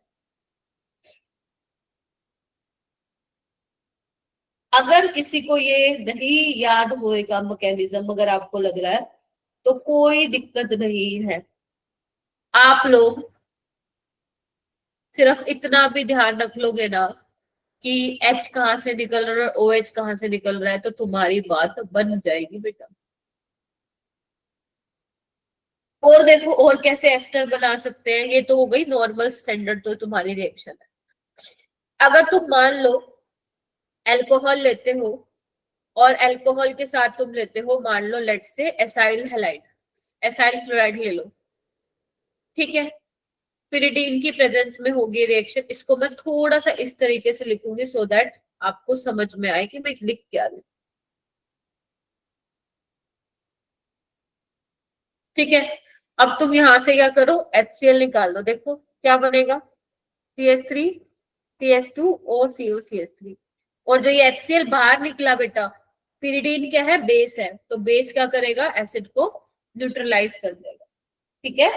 A: अगर किसी को ये नहीं याद होएगा मैकेनिज्म, अगर आपको लग रहा है तो कोई दिक्कत नहीं है। आप लोग सिर्फ इतना भी ध्यान रख लोगे ना कि H कहाँ से निकल रहा है, OH कहाँ से निकल रहा है, तो तुम्हारी बात बन जाएगी बेटा। और देखो और कैसे एस्टर बना सकते हैं, ये तो हो गई नॉर्मल स्टैंडर्ड, तो तुम्हारी रिएक्शन है। अगर तुम मान लो अल्कोहल लेते हो और अल्कोहल के साथ तुम लेते हो, मान लो लेट से एसाइल हैलाइड, एसाइल क्लोराइड ले लो, ठीक है, पिरिडीन की प्रेजेंस में होगी रिएक्शन। इसको मैं थोड़ा सा इस तरीके से लिखूंगी सो दैट आपको समझ में आए कि मैं लिख क्या रही हूँ। ठीक है, अब तुम यहां से क्या करो, HCl निकाल दो, देखो क्या बनेगा, CH3 CH2 OCO और जो ये HCl बाहर निकला बेटा, पिरिडीन क्या है, बेस है, तो बेस क्या करेगा, एसिड को न्यूट्रलाइज कर देगा। ठीक है,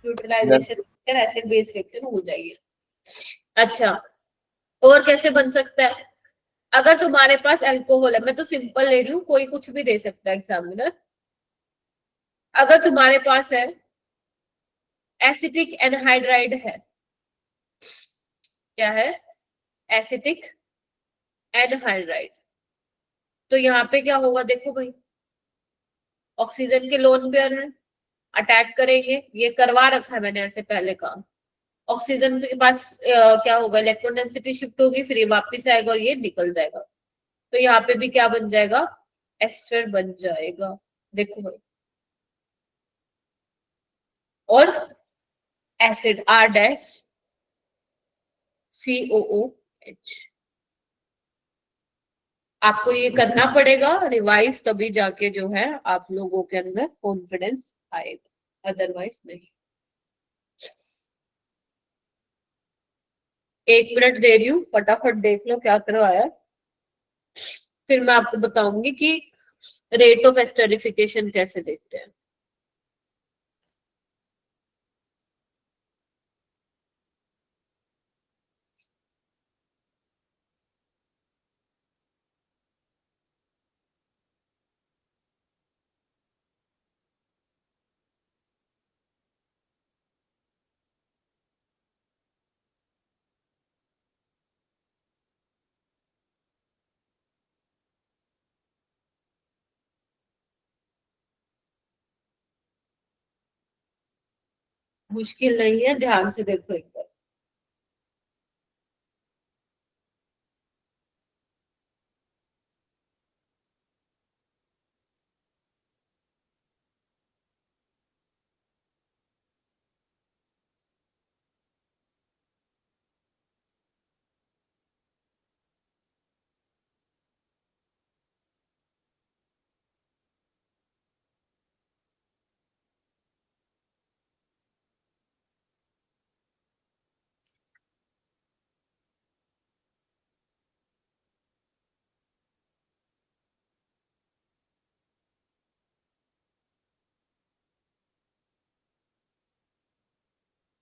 A: न्यूट्रलाइजेशन एसिड बेस रिएक्शन हो जाएगी। अच्छा, और कैसे बन सकता है, अगर तुम्हारे पास अल्कोहल है, मैं तो सिंपल ले रही हूँ, कोई कुछ भी दे सकता है एग्जामिनर। अगर तुम्हारे पास है एसिटिक एनहाइड्राइड है, क्या है, एसिटिक एनहाइड्राइड, तो यहाँ पे क्या होगा, देखो भाई ऑक्सीजन के लोन पेयर है, अटैक करेंगे, ये करवा रखा है मैंने ऐसे पहले का। ऑक्सीजन के पास क्या होगा, इलेक्ट्रॉन डेंसिटी शिफ्ट होगी, फिर ये वापस आएगा और ये निकल जाएगा। तो यहाँ पे भी क्या बन जाएगा, एस्टर बन जाएगा, देखो भाई। और एसिड R-COOH, आपको ये करना पड़ेगा रिवाइज, तभी जाके जो है आप लोगों के अंदर कॉन्फिडेंस आएगा, अदरवाइज नहीं। 1 मिनट दे रही हूँ, फटाफट देख लो क्या करवाया, फिर मैं आपको बताऊंगी कि रेट ऑफ एस्टरिफिकेशन कैसे देखते हैं। मुश्किल नहीं है, ध्यान से देखो एक बार।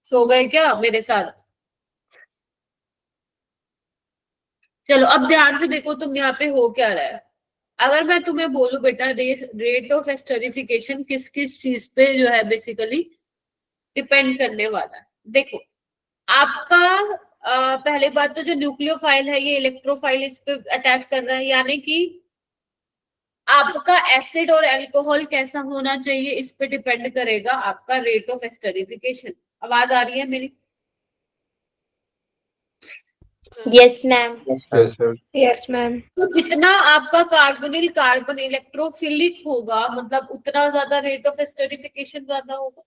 A: सो गए क्या मेरे साथ? चलो अब ध्यान से देखो तुम यहाँ पे हो क्या रहा है। अगर मैं तुम्हें बोलूं बेटा रेट ऑफ एस्टरिफिकेशन किस किस चीज पे जो है बेसिकली डिपेंड करने वाला है। देखो आपका पहले बात तो जो न्यूक्लियोफाइल है ये इलेक्ट्रोफाइल इस पे अटैक कर रहा है, यानी कि आपका एसिड और अल्कोहल कैसा होना चाहिए इस पे डिपेंड करेगा आपका रेट ऑफ एस्टरिफिकेशन। आवाज आ रही है मेरी?
F: Yes, ma'am.
B: Yes ma'am.
A: तो जितना आपका कार्बोनिल कार्बन इलेक्ट्रोफिलिक होगा मतलब उतना ज्यादा रेट ऑफ एस्टरिफिकेशन ज्यादा होगा।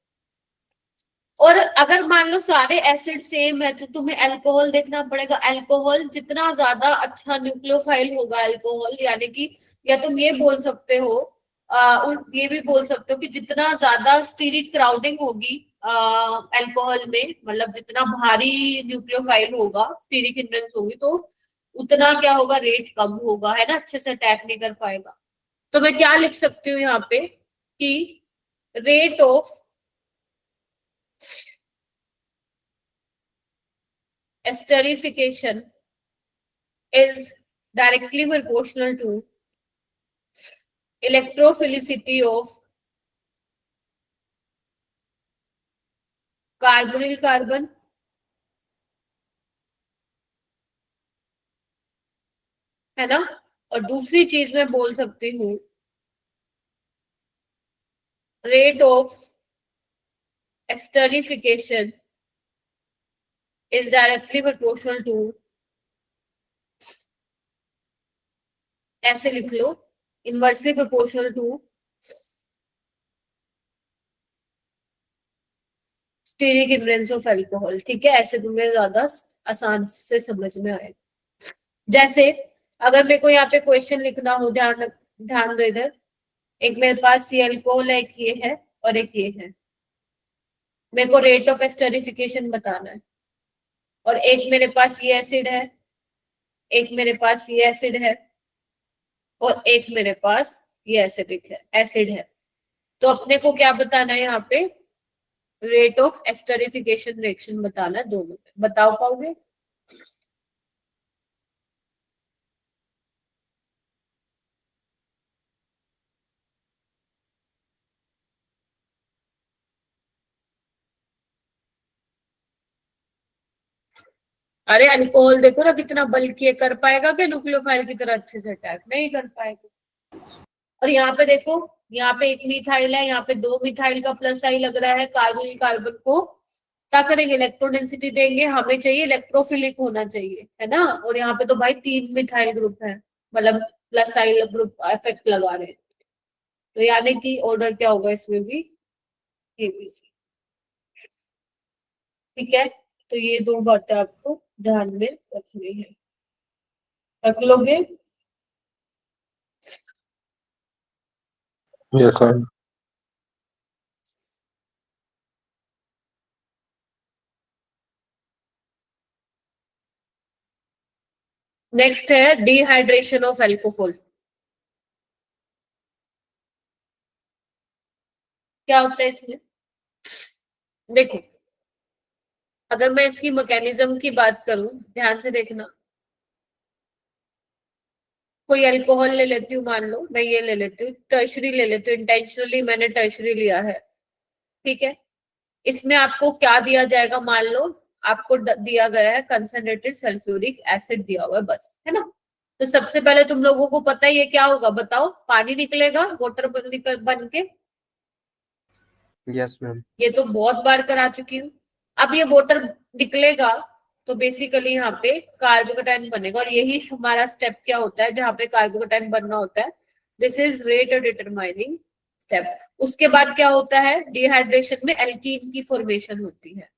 A: और अगर मान लो सारे एसिड सेम है तो तुम्हें अल्कोहल देखना पड़ेगा। अल्कोहल जितना ज्यादा अच्छा न्यूक्लियोफाइल होगा अल्कोहल, यानी कि या तुम ये बोल सकते हो ये भी बोल सकते हो कि जितना ज्यादा स्टीरिक क्राउडिंग होगी अल्कोहल में, मतलब जितना भारी न्यूक्लियोफाइल होगा स्टीरिक हिंड्रेंस होगी तो उतना क्या होगा, रेट कम होगा, है ना, अच्छे से अटैक नहीं कर पाएगा। तो मैं क्या लिख सकती हूँ यहाँ पे कि rate of esterification is directly proportional to electrophilicity of carbonyl carbon है ना। और दूसरी चीज मैं बोल सकती हूँ rate of esterification is directly proportional to, ऐसे लिख लो, inversely proportional to steric hindrance of alcohol. ठीक है, ऐसे तुम्हें ज्यादा आसान से समझ में आएगा। जैसे अगर मेरे को यहाँ पे क्वेश्चन लिखना हो, ध्यान दो इधर, एक मेरे पास सी अल्कोहल है, एक ये है और एक ये है, मेरे को रेट ऑफ एस्टरिफिकेशन बताना है। और एक मेरे पास ये एसिड है, एक मेरे पास ये एसिड है और एक मेरे पास ये एसिड है। तो अपने को क्या बताना है यहाँ पे, रेट ऑफ एस्टरिफिकेशन रिएक्शन बताना है दोनों में। बताओ पाओगे? अरे अल्कोहल देखो ना कितना बल्कि है, कर पाएगा क्या न्यूक्लियोफाइल की तरह अच्छे से अटैक? नहीं कर पाएगा। और यहाँ पे देखो, यहाँ पे एक मिथाइल है, यहाँ पे दो मिथाइल का प्लस आई लग रहा है, कार्बोनिल कार्बन को क्या करेंगे, इलेक्ट्रो डेंसिटी देंगे। हमें चाहिए इलेक्ट्रोफिलिक होना चाहिए, है ना। और यहाँ पे तो भाई 3 मिथाइल ग्रुप है, मतलब प्लस आई ग्रुप इफेक्ट लगा रहे हैं। तो यानी कि ऑर्डर क्या होगा इसमें भी, एबीसी। ठीक है, तो ये दो बातें आपको ध्यान में रखनी है। रख लोगे?
G: Yes, sir.
A: नेक्स्ट है डिहाइड्रेशन ऑफ अल्कोहल। क्या होता है इसमें? देखो अगर मैं इसकी मैकेनिज्म की बात करूं, ध्यान से देखना, कोई अल्कोहल ले लेती हूँ, मान लो मैं ये ले लेती हूँ, टर्शरी ले लेती हूँ, इंटेंशनली मैंने टर्शरी लिया है। ठीक है, इसमें आपको क्या दिया जाएगा, मान लो आपको दिया गया है कंसंट्रेटेड सल्फ्यूरिक एसिड दिया हुआ है, बस, है ना। तो सबसे पहले तुम लोगों को पता है ये क्या होगा, बताओ? पानी निकलेगा वाटर बन के,
E: यस मैम।
A: ये तो बहुत बार करा चुकी हूँ। अब ये वाटर निकलेगा तो बेसिकली यहाँ पे कार्बोकेटाइन बनेगा, और यही हमारा स्टेप क्या होता है जहाँ पे कार्बोकेटाइन बनना होता है। This is rate determining step. उसके बाद क्या होता है, डिहाइड्रेशन में एल्कीन की फॉर्मेशन होती है।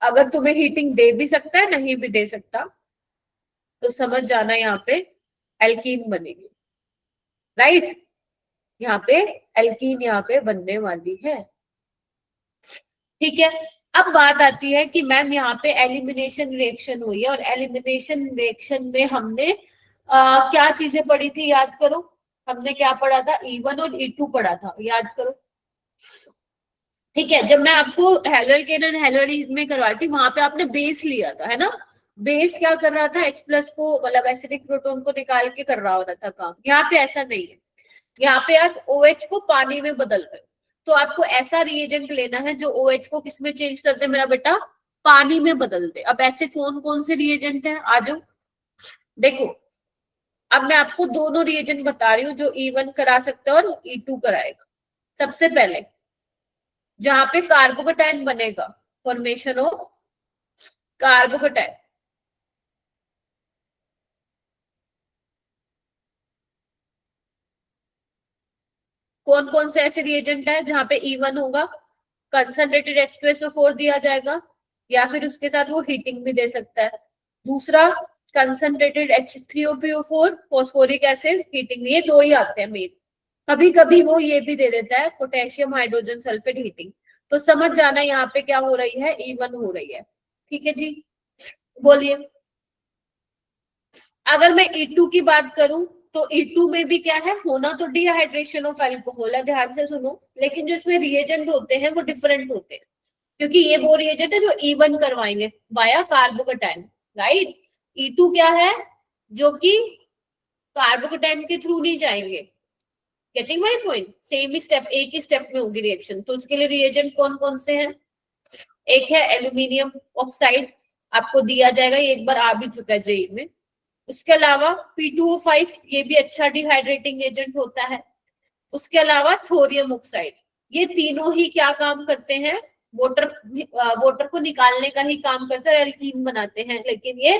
A: अगर तुम्हें हीटिंग दे भी सकता है, नहीं भी दे सकता, तो समझ जाना यहाँ पे एल्कीन बनेगी, राइट। यहाँ पे एल्कीन यहाँ पे बनने वाली है, ठीक है। अब बात आती है कि मैम यहाँ पे एलिमिनेशन रिएक्शन हुई है, और एलिमिनेशन रिएक्शन में हमने क्या चीजें पढ़ी थी, याद करो। हमने क्या पढ़ा था, E1 और E2 पढ़ा था, याद करो। ठीक है, जब मैं आपको हेलोकेन एंड हेलोरीज में करवाई थी, वहां पे आपने बेस लिया था, है ना। बेस क्या कर रहा था, H+ को, मतलब एसिडिक प्रोटोन को निकाल के कर रहा होता था काम। यहाँ पे ऐसा नहीं है, यहाँ पे आज OH को पानी में बदल रहे हो। तो आपको ऐसा रिएजेंट लेना है जो OH को किस में चेंज कर दे मेरा बेटा, पानी में बदल दे। अब ऐसे कौन कौन से रिएजेंट हैं, आ जाओ देखो। अब मैं आपको दोनों रिएजेंट बता रही हूँ जो E1 करा सकता है और E2 कराएगा। सबसे पहले जहां पे कार्बोकेटाइन बनेगा, फॉर्मेशन ऑफ कार्बोकेटाइन, कौन कौन से ऐसे रिएजेंट है जहां पे E1 होगा, कंसंट्रेटेड H2SO4 दिया जाएगा, या फिर उसके साथ वो हीटिंग भी दे सकता है। दूसरा concentrated H3PO4 phosphoric acid, heating. ये दो ही आते हैं मेन। कभी कभी वो ये भी दे देता है पोटेशियम हाइड्रोजन सल्फेट, हीटिंग। तो समझ जाना यहाँ पे क्या हो रही है, E1 हो रही है, ठीक है जी। बोलिए। अगर मैं E2 की बात करूं तो E2 में भी क्या है, होना तो डिहाइड्रेशन ऑफ अल्कोहल है, ध्यान से सुनो, लेकिन जो इसमें रिएजेंट होते हैं वो डिफरेंट होते हैं, क्योंकि ये वो रिएजेंट है जो E1 करवाएंगे वाया कार्बोकेटाइन, राइट। E2 क्या है, जो कि कार्बोकेटाइन के थ्रू नहीं जाएंगे। Getting my point, same he step, एक ही स्टेप में होगी रिएक्शन। तो उसके लिए रिएजेंट कौन कौन से हैं, एक है एल्यूमिनियम ऑक्साइड, आपको दिया जाएगा, ये एक बार आ भी चुका है जेई में। उसके अलावा P2O5, ये भी अच्छा डिहाइड्रेटिंग एजेंट होता है। उसके अलावा थोरियम ऑक्साइड, ये तीनों ही क्या काम करते हैं, वाटर वाटर को निकालने का ही काम करते हैं और एल्कीन बनाते हैं, लेकिन ये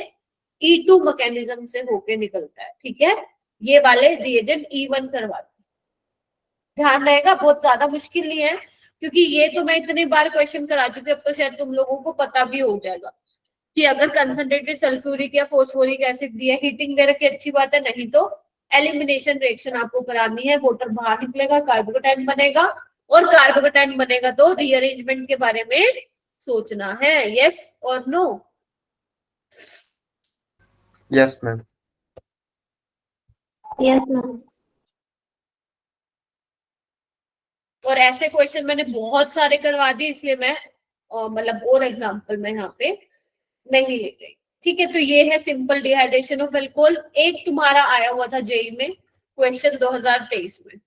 A: E2 मैकेनिज्म से होके निकलता है, ठीक है। ये वाले रिएजेंट E1 करवाते हैं। ध्यान रहेगा, बहुत ज्यादा मुश्किल नहीं है, क्योंकि ये तो मैं इतनी बार क्वेश्चन करा चुकी हूँ, अब तो शायद तुम लोगों को पता भी हो जाएगा कि अगर कंसंट्रेटेड सल्फ्यूरिक या फोस्फोरिक एसिड दिया, हीटिंग दे रखी, अच्छी बात है, नहीं तो एलिमिनेशन रिएक्शन आपको करानी है। वाटर बाहर निकलेगा, कार्बोकेटाइन बनेगा, और कार्बोकेटाइन बनेगा तो रीअरेंजमेंट के बारे में सोचना है, यस और no.
E: Yes ma'am.
F: Yes, ma'am.
A: और ऐसे क्वेश्चन मैंने बहुत सारे करवा दिए, इसलिए मैं मतलब और एग्जांपल में यहाँ पे नहीं ले गई, ठीक है। तो ये है सिंपल डिहाइड्रेशन ऑफ अल्कोहल। एक तुम्हारा आया हुआ था जेई में क्वेश्चन 2023 में,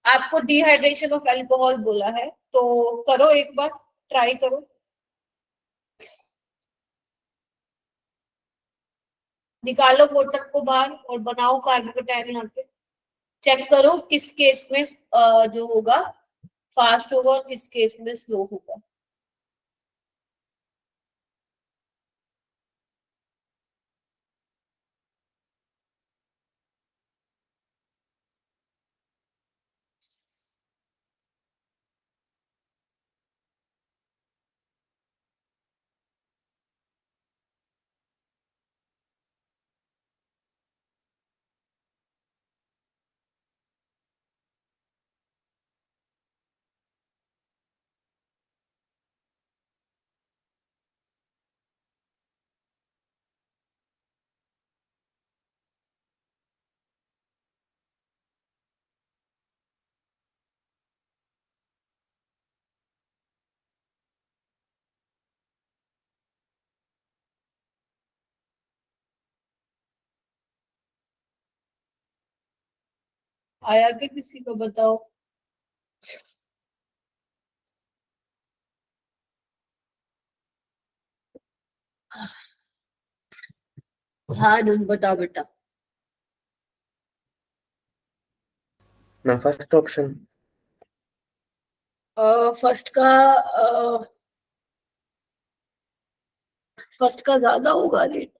A: आपको डिहाइड्रेशन ऑफ अल्कोहल बोला है, तो करो एक बार, ट्राई करो, निकालो वाटर को बाहर और बनाओ कार्बोकेटाइन। यहाँ पे चेक करो किस केस में जो होगा फास्ट होगा और किस केस में स्लो होगा। आया कि किसी को बताओ। हाँ नून बताओ बेटा।
E: Ma'am first option.
A: फर्स्ट का ज्यादा होगा रेट।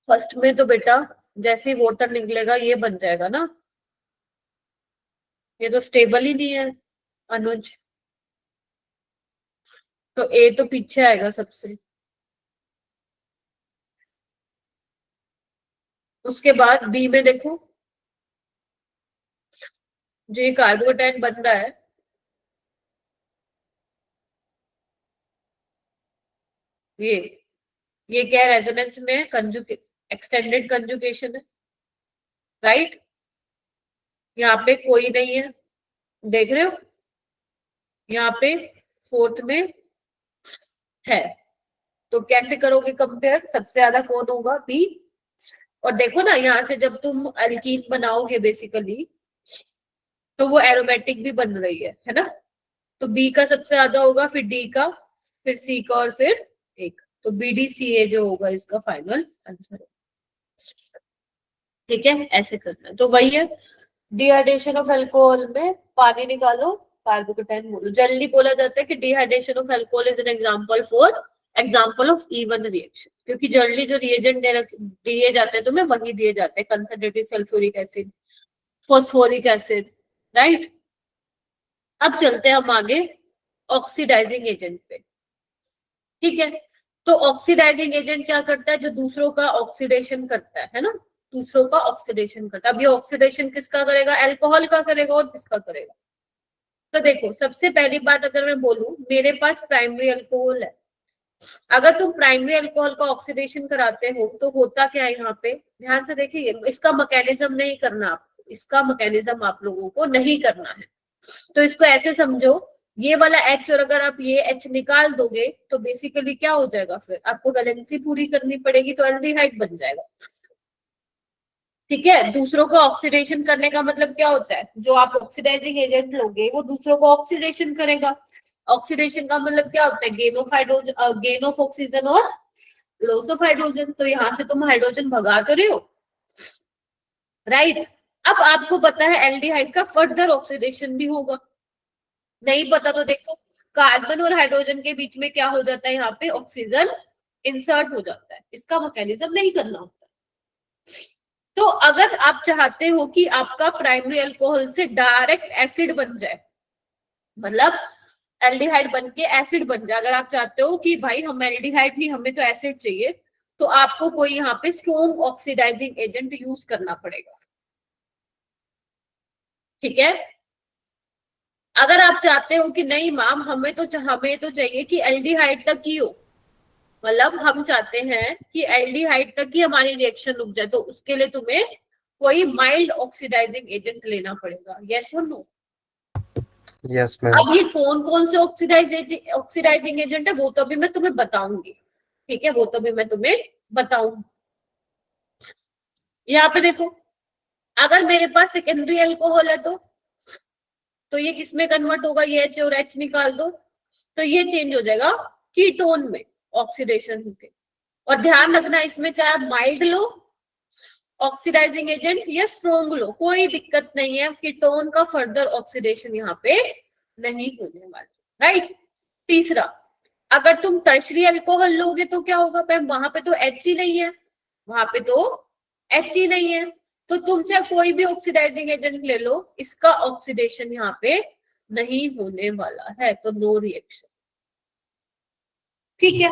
A: फर्स्ट में तो बेटा जैसे ही वाटर निकलेगा ये बन जाएगा ना, ये तो स्टेबल ही नहीं है अनुज, तो ए तो पीछे आएगा सबसे। उसके बाद बी में देखो जो ये कार्बोकेटाइन बन रहा है ये क्या रेजोनेंस में है, कंजुगेट एक्सटेंडेड कंजुगेशन है, राइट। यहाँ पे कोई नहीं है, देख रहे हो, यहाँ पे फोर्थ में है, तो कैसे करोगे कंपेयर, सबसे ज्यादा कौन होगा, बी। और देखो ना यहाँ से जब तुम अल्कीन बनाओगे बेसिकली तो वो एरोमेटिक भी बन रही है ना, तो बी का सबसे ज्यादा होगा, फिर डी का, फिर सी का, और फिर एक, तो बी डी सी ए जो होगा इसका फाइनल आंसर। ठीक है, ऐसे करना है। तो वही है, डिहाइड्रेशन ऑफ अल्कोहल में पानी निकालो, कार्बोकेटाइन बोलो। जनरली बोला जाता है कि dehydration of alcohol is an example of E one reaction, क्योंकि जनरली जो रिएजेंट दिए जाते हैं तुम्हें वही दिए जाते हैं, concentrated sulphuric acid, phosphoric acid, right. अब चलते हैं हम आगे ऑक्सीडाइजिंग एजेंट पे। ठीक है, तो ऑक्सीडाइजिंग एजेंट क्या करता है, जो दूसरों का ऑक्सीडेशन करता है ना, दूसरों का ऑक्सीडेशन करता है। अब ये ऑक्सीडेशन किसका करेगा, अल्कोहल का करेगा, और किसका करेगा। तो देखो सबसे पहली बात अगर मैं बोलूं, मेरे पास प्राइमरी अल्कोहल है, अगर तुम प्राइमरी अल्कोहल का ऑक्सीडेशन कराते हो तो होता क्या है, यहाँ पे ध्यान से देखिए, इसका मैकेनिज्म नहीं करना आपको, इसका मैकेनिज्म आप लोगों को नहीं करना है। तो इसको ऐसे समझो, ये वाला H और अगर आप ये H निकाल दोगे तो बेसिकली क्या हो जाएगा, फिर आपको वैलेंसी पूरी करनी पड़ेगी, तो एल्डिहाइड बन जाएगा। ठीक है, दूसरों को ऑक्सीडेशन करने का मतलब क्या होता है, जो आप ऑक्सीडाइजिंग एजेंट लोगे वो दूसरों को ऑक्सीडेशन करेगा। ऑक्सीडेशन का मतलब क्या होता है, gain of hydrogen, gain of oxygen और लॉस ऑफ हाइड्रोजन। तो यहाँ से तुम हाइड्रोजन भगा तो रहे हो, राइट। अब आपको पता है एल्डिहाइड का फर्दर ऑक्सीडेशन भी होगा, नहीं पता तो देखो, कार्बन और हाइड्रोजन के बीच में क्या हो जाता है, यहाँ पे ऑक्सीजन इंसर्ट हो जाता है, इसका मैकेनिज्म नहीं करना होता। तो अगर आप चाहते हो कि आपका प्राइमरी अल्कोहल से डायरेक्ट एसिड बन जाए, मतलब एल्डिहाइड बन के एसिड बन जाए, अगर आप चाहते हो कि भाई हम एल्डिहाइड नहीं हमें तो एसिड चाहिए, तो आपको कोई यहाँ पे स्ट्रॉन्ग ऑक्सीडाइजिंग एजेंट यूज करना पड़ेगा। ठीक है, अगर आप चाहते हो कि नहीं मैम हमें तो चाहिए कि एल्डिहाइड तक ही हो, मतलब हम चाहते हैं कि एल्डिहाइड तक ही हमारी रिएक्शन रुक जाए, तो उसके लिए तुम्हें कोई माइल्ड ऑक्सीडाइजिंग एजेंट लेना पड़ेगा। यस और नो?
E: Yes ma'am.
A: अब ये कौन कौन से ऑक्सीडाइजिंग एजेंट है वो तो अभी मैं तुम्हें बताऊंगी, ठीक है, वो तो अभी मैं तुम्हें बताऊंगी। यहाँ पे देखो, अगर मेरे पास सेकेंडरी अल्कोहल है तो ये किसमें कन्वर्ट होगा, ये H और H निकाल दो तो ये चेंज हो जाएगा कीटोन में ऑक्सीडेशन होके। और ध्यान रखना इसमें चाहे आप माइल्ड लो ऑक्सीडाइजिंग एजेंट या स्ट्रॉन्ग लो, कोई दिक्कत नहीं है, कीटोन का फर्दर ऑक्सीडेशन यहाँ पे नहीं होने वाला, राइट। तीसरा, अगर तुम टर्शरी अल्कोहल लोगे तो क्या होगा, वहां पे तो H ही नहीं है, वहां पे तो H ही नहीं है, तो तुम चाहे कोई भी ऑक्सीडाइजिंग एजेंट ले लो, इसका ऑक्सीडेशन यहाँ पे नहीं होने वाला है, तो नो रिएक्शन। ठीक है,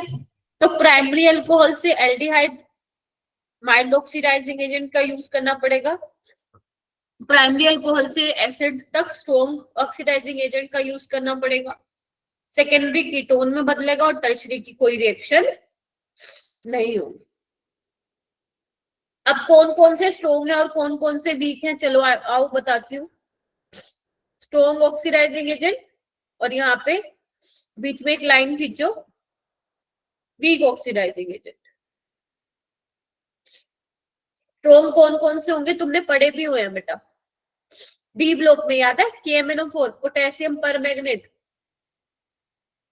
A: तो प्राइमरी अल्कोहल से एल्डिहाइड माइल्ड ऑक्सीडाइजिंग एजेंट का यूज करना पड़ेगा, प्राइमरी अल्कोहल से एसिड तक स्ट्रॉन्ग ऑक्सीडाइजिंग एजेंट का यूज करना पड़ेगा, सेकेंडरी कीटोन में बदलेगा और टर्शरी की कोई रिएक्शन नहीं होगी। अब कौन कौन से स्ट्रॉन्ग है और कौन कौन से वीक हैं, चलो आओ बताती हूँ। स्ट्रॉन्ग ऑक्सीडाइजिंग एजेंट, और यहाँ पे बीच में एक लाइन खींचो, वीक ऑक्सीडाइजिंग एजेंट। स्ट्रॉन्ग कौन कौन से होंगे तुमने पढ़े भी हुए हैं बेटा, डी ब्लॉक में याद है, KMnO4 पोटेशियम परमैंगनेट,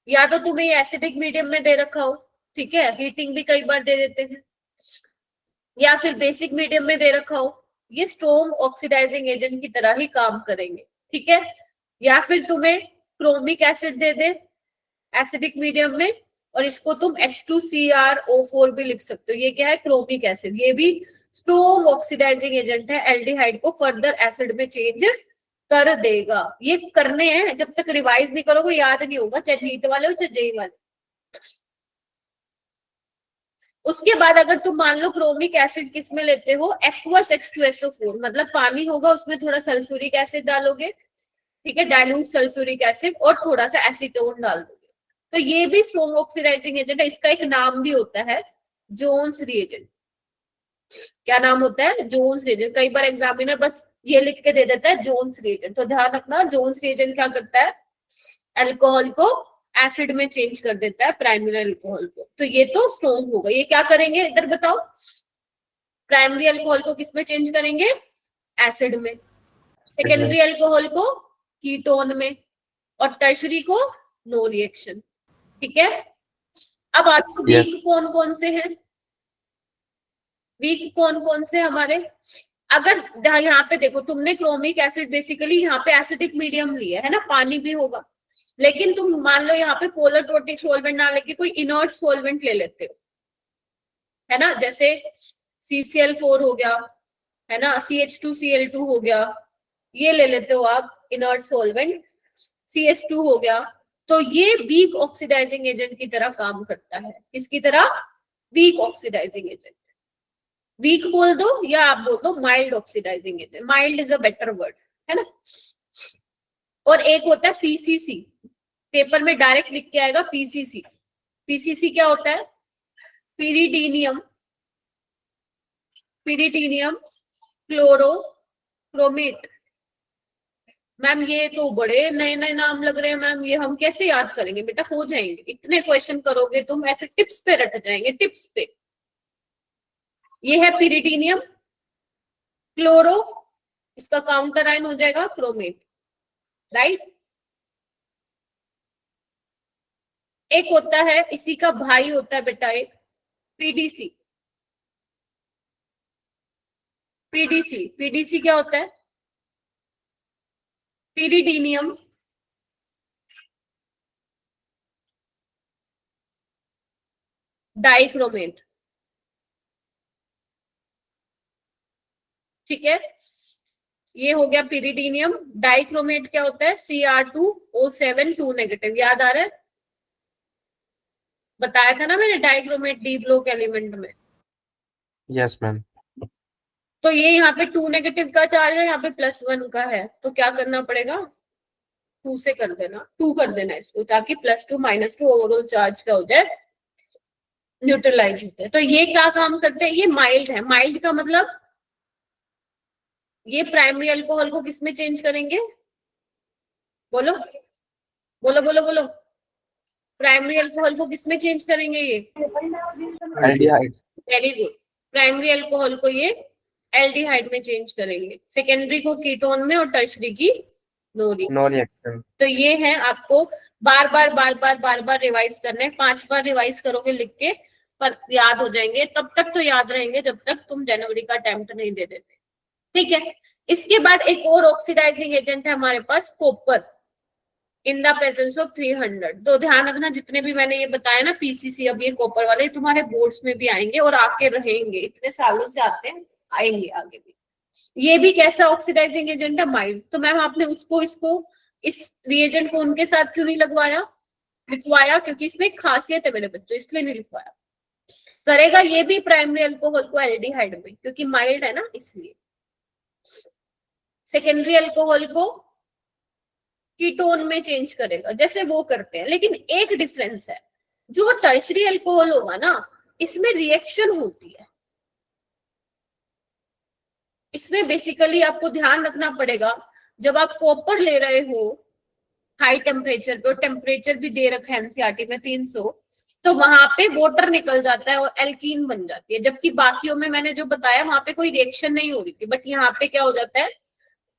A: या तो तुम्हें एसिडिक मीडियम में दे रखा हो, ठीक है, हीटिंग भी कई बार दे देते हैं, या फिर बेसिक मीडियम में दे रखा हो, ये स्ट्रॉन्ग ऑक्सीडाइजिंग एजेंट की तरह ही काम करेंगे। ठीक है, या फिर तुम्हें क्रोमिक एसिड दे दे एसिडिक मीडियम में, और इसको तुम H2CrO4 भी लिख सकते हो। ये क्या है? Chromic acid. ये भी स्ट्रॉन्ग ऑक्सीडाइजिंग एजेंट है, एल्डिहाइड को फर्दर एसिड में चेंज कर देगा। ये करने हैं, जब तक रिवाइज नहीं करोगे याद नहीं होगा, चाहे नीट वाले हो चाहे जेई वाले। उसके बाद अगर तुम मान लो क्रोमिक एसिड किस में लेते हो, एक्वस H2SO4, मतलब पानी होगा उसमें थोड़ा सल्फ्यूरिक एसिड डालोगे, ठीक है, डाइल्यूट सल्फ्यूरिक एसिड, और थोड़ा सा एसीटोन डाल दोगे, तो ये भी स्ट्रॉन्ग ऑक्सीडाइजिंग एजेंट है। इसका एक नाम भी होता है जोन्स रिएजेंट। क्या नाम होता है? Jones reagent. कई बार एग्जामिनर बस ये लिख के दे देता है जोन्स रिएजेंट, तो ध्यान रखना जोन्स रिएजेंट क्या करता है? अल्कोहल को एसिड में चेंज कर देता है, प्राइमरी अल्कोहल को। तो ये तो स्ट्रॉन्ग होगा। ये क्या करेंगे इधर बताओ? प्राइमरी अल्कोहल को किस में चेंज करेंगे? एसिड में। सेकेंडरी अल्कोहल को कीटोन में, और टर्शरी को नो रिएक्शन। ठीक है, अब आते वीक कौन कौन से हैं? वीक कौन कौन से हमारे? अगर यहाँ पे देखो, तुमने क्रोमिक एसिड बेसिकली यहाँ पे एसिडिक मीडियम लिया है ना, पानी भी होगा, लेकिन तुम मान लो यहाँ पे पोलर प्रोटिक सॉल्वेंट ना लेके कोई इनर्ट सॉल्वेंट ले लेते हो, है ना, जैसे CCl4 हो गया, है ना, CH2Cl2 हो गया, ये ले लेते हो आप इनर्ट सॉल्वेंट, CH2 हो गया, तो ये वीक ऑक्सीडाइजिंग एजेंट की तरह काम करता है। किसकी तरह? Week oxidising agent. वीक बोल दो या आप बोल दो mild oxidising agent, mild is a better word, है ना। और एक होता है PCC, पेपर में डायरेक्ट लिख के आएगा PCC। PCC क्या होता है? पिरिडीनियम, पिरिडीनियम क्लोरोक्रोमेट। मैम ये तो बड़े नए नए नाम लग रहे हैं मैम, ये हम कैसे याद करेंगे? बेटा हो जाएंगे, इतने क्वेश्चन करोगे तुम ऐसे टिप्स पे रट जाएंगे, टिप्स पे। ये है पिरिडीनियम क्लोरो, इसका काउंटर आयन हो जाएगा क्रोमेट, राइट। एक होता है, इसी का भाई होता है बेटा एक PDC। PDC, PDC क्या होता है? पिरिडीनियम डाइक्रोमेट, ठीक है, ये हो गया पिरिडीनियम। डाइक्रोमेट क्या होता है? Cr2O7 2 negative. याद आ रहा है? बताया था ना मैंने, डाइक्रोमेट डी ब्लॉक एलिमेंट में।
E: Yes ma'am.
A: तो ये यहाँ पे 2 नेगेटिव का चार्ज है, यहाँ पे +1 का है, तो क्या करना पड़ेगा? 2 से कर देना, 2 कर देना इसको, ताकि +2 -2 ओवरऑल चार्ज का हो जाए, न्यूट्रलाइज होते हैं। तो ये क्या काम करते हैं? ये माइल्ड है। माइल्ड का मतलब ये प्राइमरी अल्कोहल को किसमें चेंज करेंगे? बोलो बोलो बोलो बोलो, प्राइमरी अल्कोहल को किसमें चेंज करेंगे? ये
E: aldehyde.
A: Very good. Primary alcohol को ये एल्डिहाइड में चेंज करेंगे, सेकेंडरी को कीटोन में, और टर्शरी की नो रिएक्शन। तो ये है, आपको बार बार बार बार बार बार रिवाइज करना है। 5 बार रिवाइज करोगे लिख के, पर याद हो जाएंगे। तब तक तो याद रहेंगे जब तक तुम जनवरी का अटेम्प्ट नहीं दे देते, ठीक है। इसके बाद एक और ऑक्सीडाइजिंग एजेंट है हमारे पास, copper in the presence of 300। तो ध्यान रखना, जितने भी मैंने ये बताया ना PCC, अब ये कॉपर वाले तुम्हारे बोर्ड्स में भी आएंगे और आके रहेंगे, इतने सालों से आते हैं, आएंगे आगे भी। ये भी कैसा ऑक्सीडाइजिंग एजेंट है? माइल्ड। तो मैम आपने उसको इसको इस रिएजेंट को उनके साथ क्यों नहीं लिखवाया? क्योंकि इसमें एक खासियत है मेरे बच्चों, इसलिए नहीं लिखवाया। करेगा ये भी प्राइमरी अल्कोहल को एल्डिहाइड में, क्योंकि माइल्ड है ना, इसलिए। सेकेंडरी अल्कोहल को कीटोन में चेंज करेगा, जैसे वो करते हैं। लेकिन एक डिफरेंस है, जो टर्शरी अल्कोहल होगा ना, इसमें रिएक्शन होती है। इसमें बेसिकली आपको ध्यान रखना पड़ेगा, जब आप कॉपर ले रहे हो हाई टेम्परेचर पे, टेम्परेचर भी दे रखा है NCERT में 300, तो वहां पे वाटर निकल जाता है और एल्कीन बन जाती है। जबकि बाकियों में मैंने जो बताया वहां पे कोई रिएक्शन नहीं हो रही थी, बट यहाँ पे क्या हो जाता है,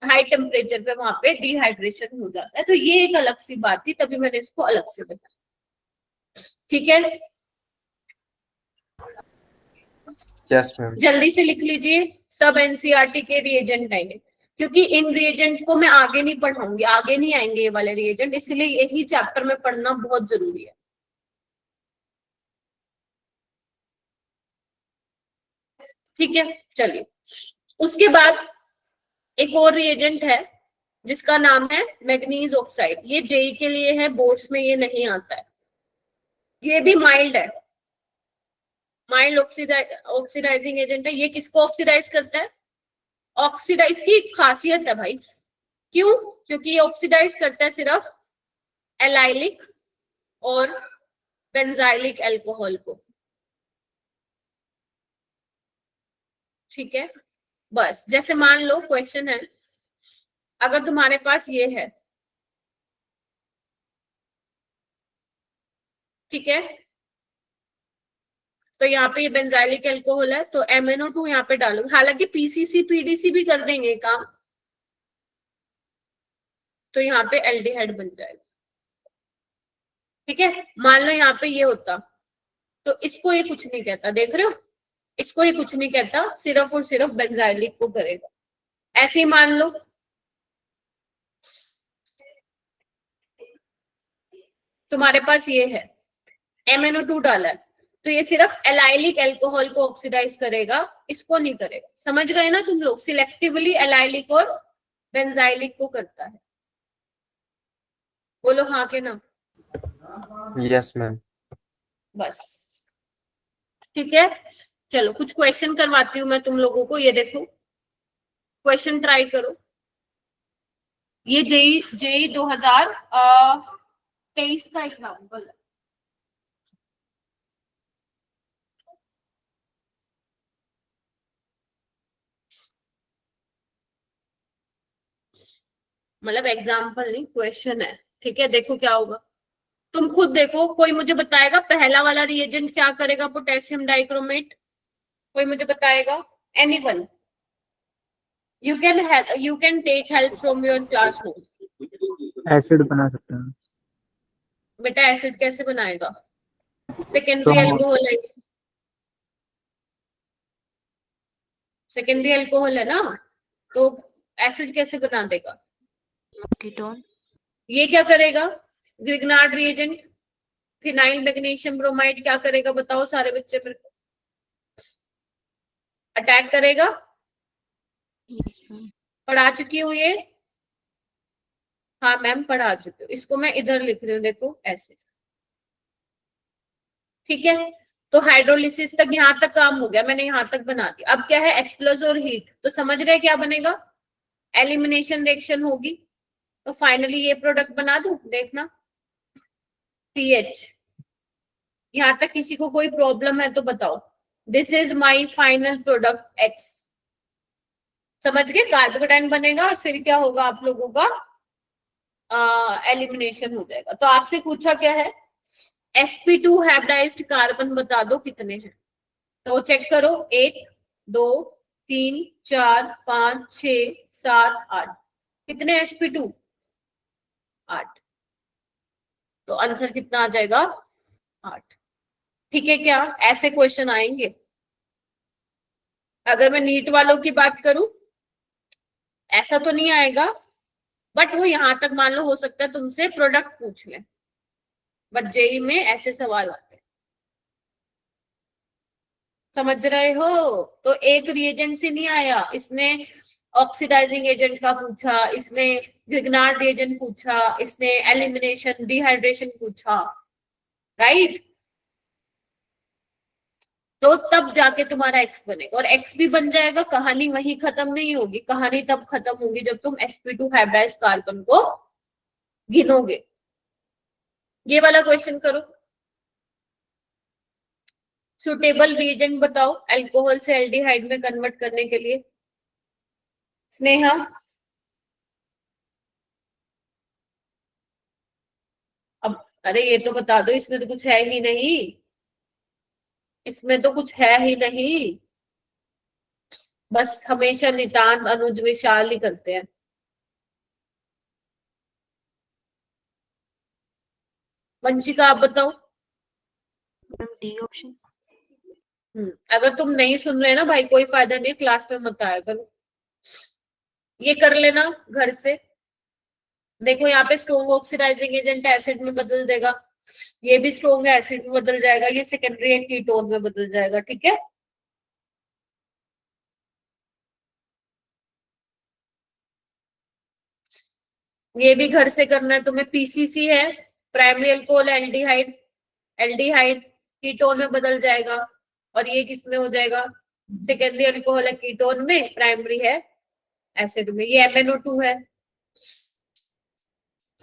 A: हाई टेम्परेचर पे वहां पे डिहाइड्रेशन हो जाता है। तो ये एक अलग सी बात थी, तभी मैंने इसको अलग से बताया, ठीक है।
E: Yes ma'am.
A: जल्दी से लिख लीजिए, सब NCERT के रिएजेंट आएंगे। क्योंकि इन रिएजेंट को मैं आगे नहीं पढ़ाऊंगी, आगे नहीं आएंगे ये वाले रिएजेंट, इसलिए यही चैप्टर में पढ़ना बहुत जरूरी है। ठीक है, चलिए। उसके बाद एक और रिएजेंट है जिसका नाम है मैग्नीज ऑक्साइड। ये जेई के लिए है, बोर्ड्स में ये नहीं आता है। ये भी माइल्ड है, माइल्ड ऑक्सीडाइजिंग एजेंट है। ये किसको ऑक्सीडाइज करता है? ऑक्सीडाइज की खासियत है भाई। क्यों? क्योंकि ये ऑक्सीडाइज करता है सिर्फ एलाइलिक और बेंजाइलिक अल्कोहल को। ठीक है, बस जैसे मान लो क्वेश्चन है, अगर तुम्हारे पास ये है, ठीक है, तो यहाँ पे ये बेंजाइलिक अल्कोहल है, तो MnO2 यहाँ पे डालोगे। हालांकि पीसीसी पीडीसी भी कर देंगे काम, तो यहाँ पे एल्डिहाइड बन जाएगा। ठीक है, मान लो यहाँ पे ये होता, तो इसको ये कुछ नहीं कहता, देख रहे हो, इसको ये कुछ नहीं कहता, सिर्फ और सिर्फ बेंजाइलिक को करेगा। ऐसे ही मान लो तुम्हारे पास ये है, MnO2 डाला है, तो ये सिर्फ एलाइलिक अल्कोहल को ऑक्सीडाइज करेगा, इसको नहीं करेगा। समझ गए ना तुम लोग? सिलेक्टिवली एलाइलिक और बेंजाइलिक को करता है। बोलो हाँ के ना।
E: Yes ma'am.
A: बस ठीक है, चलो कुछ क्वेश्चन करवाती हूँ मैं तुम लोगों को। ये देखो क्वेश्चन ट्राई करो। ये जेई 2023 का एग्जाम्पल है। मतलब एग्जाम्पल नहीं, क्वेश्चन है। ठीक है, देखो क्या होगा, तुम खुद देखो। कोई मुझे बताएगा पहला वाला रिएजेंट क्या करेगा? Potassium dichromate. कोई मुझे बताएगा? Anyone? You can take help from your class notes.
D: Acid बना सकते हैं।
A: बेटा एसिड कैसे बनाएगा? सेकेंडरी अल्कोहल है, सेकेंडरी अल्कोहल है ना, तो एसिड कैसे बना देगा?
B: कीटोन।
A: ये क्या करेगा? Grignard reagent, phenyl magnesium bromide क्या करेगा? बताओ सारे बच्चे मेरे को। अटैक करेगा? पढ़ा चुकी हूँ ये? हाँ मैम पढ़ा चुकी हूँ। इसको मैं इधर लिख रही हूँ, देखो ऐसे। ठीक है, तो हाइड्रोलिसिस तक यहाँ तक काम हो गया, मैंने यहाँ तक बना दिया। अब क्या है? H+ और हीट, तो समझ गए क्या बनेगा? एलिमिनेशन रिएक्शन होगी, तो फाइनली ये प्रोडक्ट बना दूं, देखना पीएच। यहाँ तक किसी को कोई प्रॉब्लम है तो बताओ। This is my final product X। समझ गए? कार्बोकेटाइन बनेगा और फिर क्या होगा आप लोगों का? एलिमिनेशन हो जाएगा। तो आपसे पूछा क्या है? sp2 हाइब्रिडाइज्ड कार्बन बता दो कितने हैं। तो चेक करो, 1 2 3 4 5 6 7 8। कितने sp2? 8। तो आंसर कितना आ जाएगा? 8। ठीक है, क्या ऐसे क्वेश्चन आएंगे? अगर मैं नीट वालों की बात करूं, ऐसा तो नहीं आएगा, बट वो यहां तक मान लो हो सकता है तुमसे प्रोडक्ट पूछ ले, बट जेई में ऐसे सवाल आते हैं। समझ रहे हो? तो एक रिएजेंट से नहीं आया, इसने ऑक्सीडाइजिंग एजेंट का पूछा, इसने ग्रिग्नार्ड रिएजेंट पूछा, इसने एलिमिनेशन डिहाइड्रेशन पूछा, राइट? तो तब जाके तुम्हारा एक्स बनेगा, और एक्स भी बन जाएगा। कहानी वहीं खत्म नहीं होगी, कहानी तब खत्म होगी जब तुम sp2 हाइब्रिडाइज्ड कार्बन को गिनोगे। ये वाला क्वेश्चन करो। सुटेबल रिएजेंट बताओ अल्कोहल से एल्डिहाइड में कन्वर्ट करने के लिए। स्नेहा? अब अरे ये तो बता दो, इसमें तो कुछ है ही नहीं, इसमें तो कुछ है ही नहीं। बस हमेशा नितांत अनुज विशाल ही करते हैं। वंशिका आप बताओ।
B: D option.
A: अगर तुम नहीं सुन रहे ना भाई, कोई फायदा नहीं, क्लास में मत आया करो। ये कर लेना घर से। देखो यहाँ पे स्ट्रॉन्ग ऑक्सीडाइजिंग एजेंट एसिड में बदल देगा, ये भी स्ट्रॉन्ग एसिड में बदल जाएगा, ये सेकेंडरी कीटोन में बदल जाएगा। ठीक है, ये भी घर से करना है तुम्हें। पीसीसी है, primary alcohol aldehyde, aldehyde ketone में बदल जाएगा, और ये किस में हो जाएगा, सेकेंडरी अल्कोहल है कीटोन में, प्राइमरी है एसिड में। ये MnO2 है।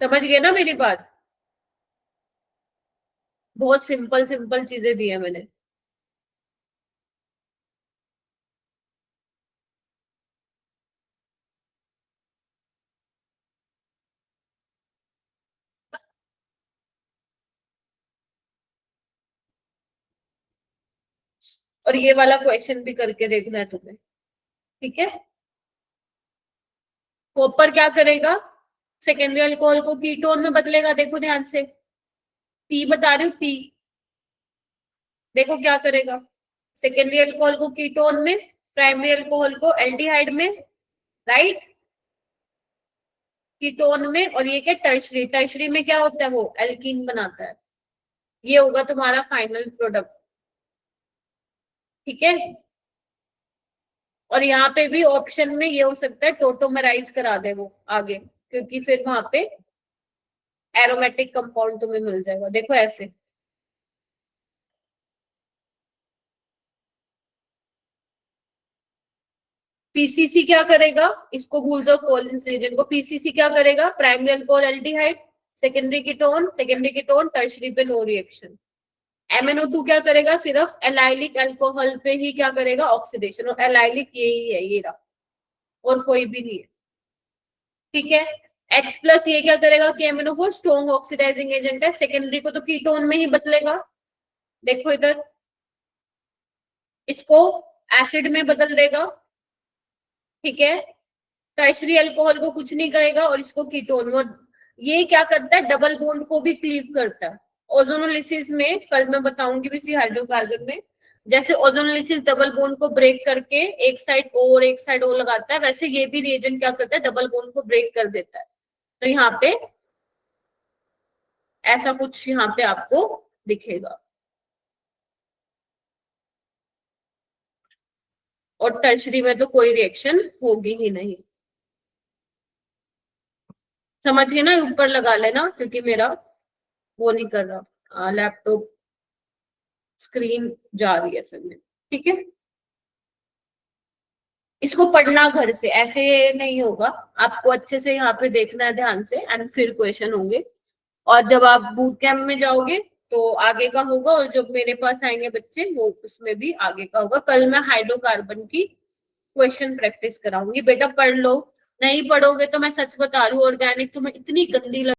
A: समझ गए ना मेरी बात? बहुत सिंपल सिंपल चीजें दी है मैंने। और ये वाला क्वेश्चन भी करके देखना है तुम्हें। ठीक है, कॉपर क्या करेगा, सेकेंडरी अल्कोहल को कीटोन में बदलेगा। देखो ध्यान से, पी बता रही हूँ, पी देखो क्या करेगा, सेकेंडरी अल्कोहल को कीटोन में, प्राइमरी अल्कोहल को एल्डिहाइड में, राइट, कीटोन में। और ये क्या, टर्शरी, टर्शरी में क्या होता है, वो एल्कीन बनाता है। ये होगा तुम्हारा फाइनल प्रोडक्ट। ठीक है, और यहाँ पे भी ऑप्शन में ये हो सकता है टोटोमराइज करा दे वो आगे, क्योंकि फिर वहां पे एरोमेटिक कंपाउंड तुम्हें मिल जाएगा। देखो ऐसे, पीसीसी क्या करेगा, इसको भूल जाओ कोलिन्स रीजन को। पीसीसी क्या करेगा, primary alcohol aldehyde, secondary ketone, tertiary पे नो रिएक्शन। MnO2 क्या करेगा, सिर्फ एलाइलिक अल्कोहल पे ही क्या करेगा, ऑक्सीडेशन। और एलाइलिक यही है, ये रहा, और कोई भी नहीं है। ठीक है, H+ ये क्या करेगा कि MnO4 स्ट्रॉन्ग ऑक्सीडाइजिंग एजेंट है, सेकेंडरी को तो कीटोन में ही बदलेगा। देखो इधर, इसको एसिड में बदल देगा। ठीक है, टर्शरी अल्कोहल को कुछ नहीं करेगा, और इसको कीटोन में। ये क्या करता है, डबल बॉन्ड को भी क्लीव करता है। ओजोनोलिसिस में कल मैं बताऊंगी भी हाइड्रोकार्बन में, जैसे ओजोनोलिसिस डबल बॉन्ड को ब्रेक करके एक साइड O और एक साइड O लगाता है, वैसे ये भी रिएजेंट क्या करता है, डबल बॉन्ड को ब्रेक कर देता है। तो यहाँ पे ऐसा कुछ यहाँ पे आपको दिखेगा। और टर्शरी में तो कोई रिएक्शन होगी ही नहीं। समझिए ना, ऊपर लगा लेना, क्योंकि मेरा वो नहीं कर रहा, लैपटॉप स्क्रीन जा रही है फिर में। ठीक है, इसको पढ़ना घर से, ऐसे नहीं होगा, आपको अच्छे से यहाँ पे देखना है ध्यान से, एंड फिर क्वेश्चन होंगे। और जब आप बूट कैंप में जाओगे तो आगे का होगा, और जब मेरे पास आएंगे बच्चे वो उसमें भी आगे का होगा। कल मैं हाइड्रोकार्बन की क्वेश्चन प्रैक्टिस कराऊंगी। बेटा पढ़ लो, नहीं पढ़ोगे तो मैं सच बता रही हूँ, ऑर्गेनिक तुम्हें इतनी गंदी